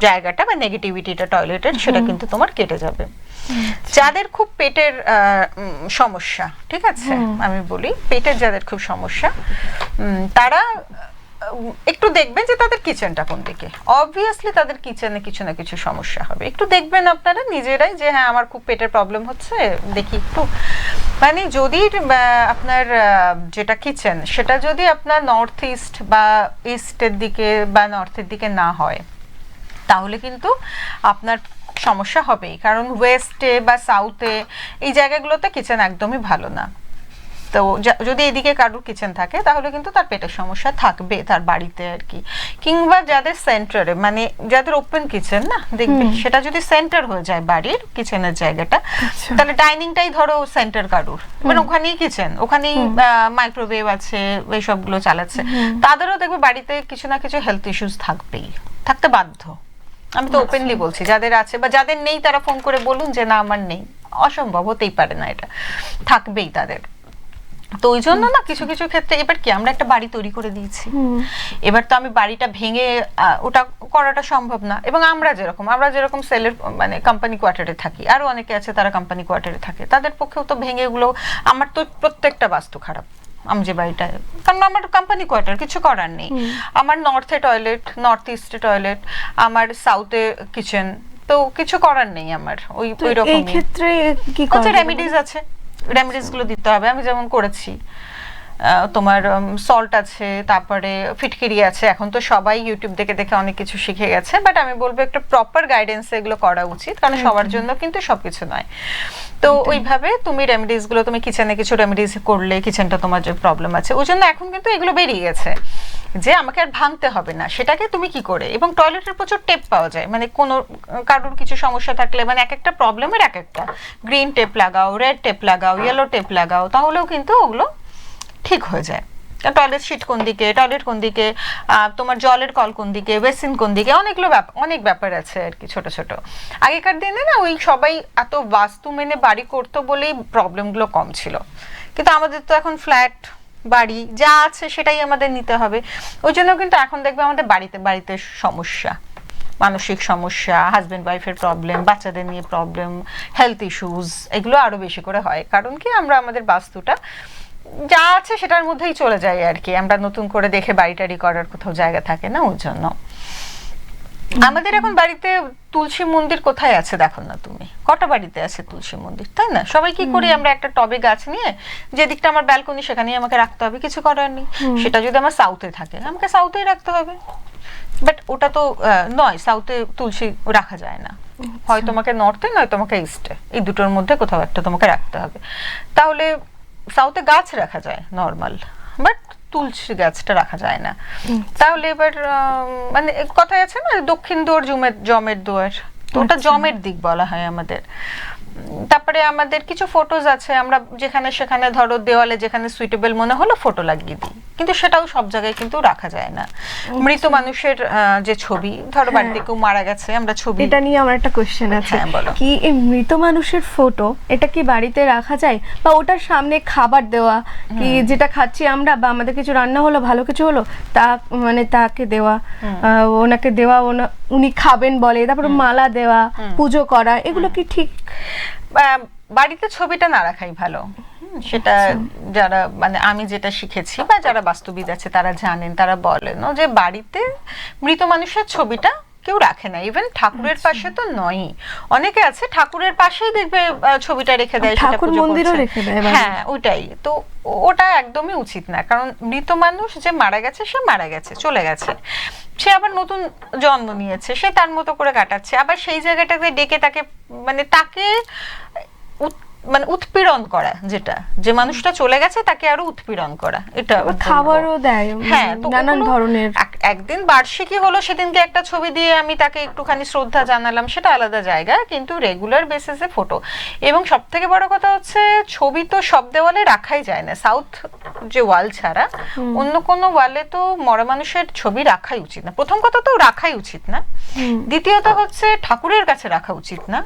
জায়গাটা বা নেগেটিভিটিটা টয়লেটের, সেটা কিন্তু তোমার কেটে যাবে। যাদের খুব পেটের সমস্যা, ঠিক আছে আমি বলি, পেটের যাদের খুব সমস্যা, তারা একটু দেখবেন যে তাদের কিচেনটা কোন দিকে। অবভিয়াসলি তাদের কিচেনে কিছু না কিছু সমস্যা হবে, একটু দেখবেন আপনারা নিজেরাই যে হ্যাঁ আমার খুব পেটের প্রবলেম হচ্ছে, দেখি একটু। মানে যদি আপনার যেটা কিচেন, সেটা যদি আপনার নর্থ ইস্ট বা ইস্টের দিকে বা নর্থের দিকে না হয়, তাহলে কিন্তু আপনার সমস্যা হবেই। কারণ ওয়েস্টে বা সাউথে এই জায়গাগুলোতে কিচেন একদমই ভালো না। তো যদি এদিকে কারোর কিচেন থাকে, তাহলে কিন্তু তার পেটের সমস্যা থাকবে তার বাড়িতে আর কি। কিংবা যাদের সেন্টারে, মানে যাদের ওপেন কিচেন না, দেখবে সেটা যদি সেন্টার হয়ে যায় বাড়ির কিচেনের জায়গাটা, তাহলে ডাইনিংটাই ধরো সেন্টার কারোর, মানে ওখানেই কিচেন, ওখানেই মাইক্রোওয়েভ আছে, এইসবগুলো চালাচ্ছে, তাদেরও দেখবে বাড়িতে কিছু না কিছু হেলথ ইস্যুস থাকবেই, থাকতে বাধ্য। আমি তো ওপেনলি বলছি, যাদের আছে বা যাদের নেই তারা ফোন করে বলুন যে না আমার নেই, অসম্ভব, হতেই পারে না, এটা থাকবেই তাদের। তো ওই জন্য না কিছু কিছু ক্ষেত্রে, এবার কি আমরা একটা বাড়ি তৈরি করে দিয়েছি, এবার তো আমি বাড়িটা ভেঙে ওটা করাটা সম্ভব না। এবং আমরা যেরকম সেলের মানে কোম্পানি কোয়ার্টারে থাকি, আরো অনেকে আছে তারা কোম্পানি কোয়ার্টারে থাকে, তাদের পক্ষেও তো ভেঙে এগুলো, আমার তো প্রত্যেকটা বাস্তু খারাপ, আমি যে বাড়িটা, কারণ আমার কোম্পানি কোয়ার্টার, কিছু করার নেই। আমার নর্থে টয়লেট, নর্থ ইস্টে টয়লেট, আমার সাউথে কিচেন, তো কিছু করার নেই আমার। ওই রকম এই ক্ষেত্রে কি করা, রেমিডিজ আছে, রেমিডিস গুলো দিতে হবে, আমি যেমন করেছি। তোমার সল্ট আছে, তারপরে ফিটকিরি আছে। এখন তো সবাই ইউটিউব দেখে দেখে অনেক কিছু শিখে গেছে, বাট আমি বলবো একটা প্রপার গাইডেন্স এগুলো করা উচিত, কারণ সবার জন্য কিন্তু সবকিছু নয়। তো ওইভাবে তুমি রেমেডিস গুলো, তুমি কিচেনে কিছু রেমেডিস করলে, কিচেনটা তোমার যে প্রবলেম আছে ওই জন্য এখন কিন্তু এগুলো বেরিয়ে গেছে যে আমাকে আর ভাঙতে হবে না, সেটাকে তুমি কি করে। এবং টয়লেটের প্রচুর টেপ পাওয়া যায়, মানে কোনো কারোর কিছু সমস্যা থাকলে, মানে এক একটা প্রবলেমের এক একটা গ্রিন টেপ লাগাও, রেড টেপ লাগাও, ইয়েলো টেপ লাগাও, তাহলেও কিন্তু ওগুলো ঠিক হয়ে যায়। টয়লেট সিট কোন দিকে, টয়লেট কোন দিকে, তোমার জলের কল কোন দিকে, বেসিন কোন দিকে, অনেক ব্যাপার আছে আর কি ছোট ছোট। আগেকার দিনে না ওই সবাই এত বাস্তু মেনে বাড়ি করতো বলেই প্রবলেমগুলো কম ছিল, কিন্তু আমাদের তো এখন ফ্ল্যাট বাড়ি যা আছে সেটাই আমাদের নিতে হবে। ওই জন্য কিন্তু এখন দেখবে আমাদের বাড়িতে বাড়িতে সমস্যা, মানসিক সমস্যা, হাজব্যান্ড ওয়াইফের প্রবলেম, বাচ্চাদের নিয়ে প্রবলেম, হেলথ ইস্যুস, এগুলো আরো বেশি করে হয়। কারণ কি আমরা আমাদের বাস্তুটা যা আছে সেটার মধ্যেই চলে যাই আর কি, আমরা নতুন করে দেখে বাড়ি টাড়ি করার কোথাও জায়গা থাকে না। ওই জন্য আমাদের এখন বাড়িতে তুলসী মন্দির কোথায় আছে দেখো না তুমি, কটা বাড়িতে আছে তুলসী মন্দির, তাই না? সবাই কি করি আমরা একটা টবে গাছ নিয়ে, যে দিকটা আমার ব্যালকনি সেখানেই আমাকে রাখতে হবে, কিছু করার নেই। সেটা যদি আমার সাউথে থাকে আমাকে সাউথেই রাখতে হবে, বাট ওটা তো নয়, সাউথে তুলসী রাখা যায় না, হয় তোমাকে নর্থে নয় তোমাকে ইস্টে, এই দুটোর মধ্যে কোথাও একটা তোমাকে রাখতে হবে। তাহলে সাউথে গাছ রাখা যায় নর্মাল, বাট তুলসী গাছটা রাখা যায় না। তাহলে এবার মানে কথায় আছে না দক্ষিণ দুয়ার জমের দুয়ার, তো ওটা জমের দিক বলা হয় আমাদের। তারপরে আমাদের কিছু ফটোজ আছে, আমরা যেখানে সেখানে ধরো দেওয়ালে যেখানে সুইটেবল মনে হলো ফটো লাগিয়ে দিই, কিন্তু সেটাও সব জায়গায় কিন্তু রাখা যায় না। মৃত মানুষের যে ছবি, ধরো বাড়িতে কেউ মারা গেছে, আমরা ছবি, এটা নিয়ে আমার একটা কোশ্চেন আছে, হ্যাঁ, বলো। কি এই মৃত মানুষের ফটো এটা কি বাড়িতে রাখা যায়, বা ওটার সামনে খাবার দেওয়া, কি যেটা খাচ্ছি আমরা বা আমাদের কিছু রান্না হলো ভালো কিছু হলো তা মানে তাকে দেওয়া, ওনাকে দেওয়া, উনি খাবেন বলে, তারপর মালা দেওয়া, পুজো করা, এগুলো কি ঠিক? বাড়িতে ছবিটা না রাখাই ভালো। সেটা যারা মানে আমি যেটা শিখেছি বা যারা বাস্তুবিদ আছে তারা জানেন, তারা বলেন যে বাড়িতে মৃত মানুষের ছবিটা কেউ রাখে না, ইভেন ঠাকুরের পাশে তো নয়। অনেকে আছে ঠাকুরের পাশেই দেখবে ছবিটা রেখে দেয়, সেটা ঠাকুর পুজো মন্দিরও করছে। রেখে দেয়। হ্যাঁ, ওটাই তো, ওটা একদমই উচিত না। কারণ মৃত মানুষ যে মারা গেছে, সে মারা গেছে, চলে গেছে, সে আবার নতুন জন্ম নিয়েছে, সে তার মতো করে কাটাচ্ছে। আবার সেই জায়গাটাতে ডেকে তাকে মানে তাকে মানে উৎপীড়ন করা, যেটা যে মানুষটা চলে গেছে তাকে আরো উৎপীড়ন করা, এটা খাবারও দেয়, হ্যাঁ, তো নানান ধরনের। একদিন বার্ষিকী হলো সেদিনকে একটা ছবি দিয়ে আমি তাকে একটুখানি শ্রদ্ধা জানালাম, সেটা আলাদা জায়গা, কিন্তু রেগুলার বেসিসে ফটো। এবং সব থেকে বড় কথা হচ্ছে ছবি তো সব দেওয়ালে রাখাই যায় না, সাউথ যে ওয়াল ছাড়া অন্য কোনো ওয়ালে তো মরা মানুষের ছবি রাখাই উচিত না। প্রথম কথা তো রাখাই উচিত না, দ্বিতীয়ত হচ্ছে ঠাকুরের কাছে রাখা উচিত না,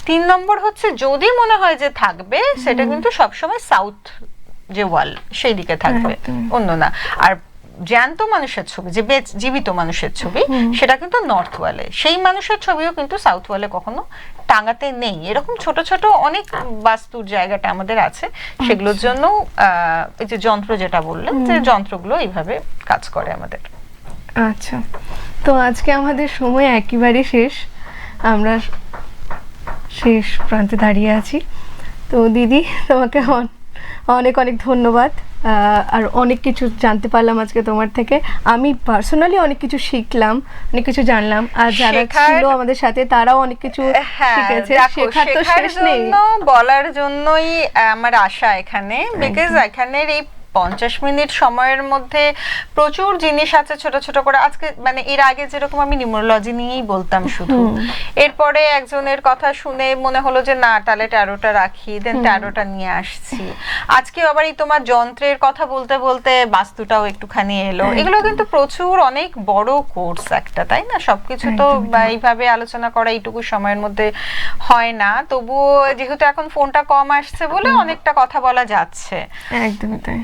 3 নম্বর হচ্ছে যদি মনে হয় যে থাকবে সেটা কিন্তু সবসময় সাউথ যে ওয়াল সেই দিকে থাকবে, অন্য না। আর জ্যান্ত মানুষের ছবি, যে জীবিত মানুষের ছবি, সেটা কিন্তু নর্থ ওয়ালে, সেই মানুষের ছবিও কিন্তু সাউথ ওয়ালে কখনো টাঙাতে নেই। এরকম ছোট ছোট অনেক বাস্তুর জায়গাটা আমাদের আছে, সেগুলোর জন্য এই যে যন্ত্র যেটা বললেন, যে যন্ত্রগুলো এইভাবে কাজ করে আমাদের। আচ্ছা, তো আজকে আমাদের সময় একেবারে শেষ, আমরা শেষ প্রান্তে দাঁড়িয়ে আছি। তো দিদি তোমাকে অনেক অনেক ধন্যবাদ, আর অনেক কিছু জানতে পারলাম আজকে তোমার থেকে। আমি পার্সোনালি অনেক কিছু শিখলাম, অনেক কিছু জানলাম, আর যারা ছিল আমাদের সাথে তারাও অনেক কিছু শিখেছে। শেখার তো শেষ নেই, বলার জন্যই আমার আশা এখানে, বিকজ এখানের এই 50 মিনিট সময়ের মধ্যে প্রচুর জিনিস আছে ছোট ছোট করে। আজকে মানে এর আগে যেরকম আমি নিউমোলজি নিয়েই বলতাম শুধু, এরপরে একজনের কথা শুনে মনে হলো যে না তাহলে ট্যারোটা রাখি, দেন ট্যারোটা নিয়ে আসছি। আজকে আবার এই তোমার যন্ত্রের কথা বলতে বলতে বাস্তুটাও একটুখানি এলো। এগুলো কিন্তু প্রচুর অনেক বড় কোর্স একটা, তাই না? সবকিছু তো এইভাবে আলোচনা করা এইটুকু সময়ের মধ্যে হয় না, তবুও যেহেতু এখন ফোনটা কম আসছে বলে অনেকটা কথা বলা যাচ্ছে। একদমই তাই।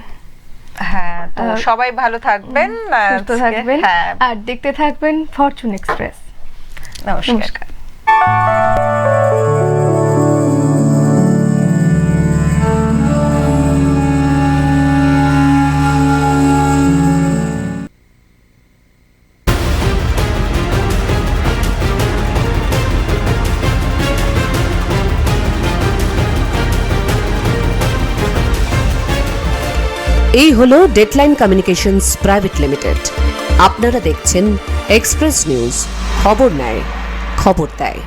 হ্যাঁ, তো সবাই ভালো থাকবেন, সুস্থ থাকবেন, আর দেখতে থাকবেন ফরচুন এক্সপ্রেস। নমস্কার। এই হলো ডেডলাইন কমিউনিকেশনস প্রাইভেট লিমিটেড। আপনারা দেখছেন এক্সপ্রেস নিউজ, খবর নেয়, খবর দেয়।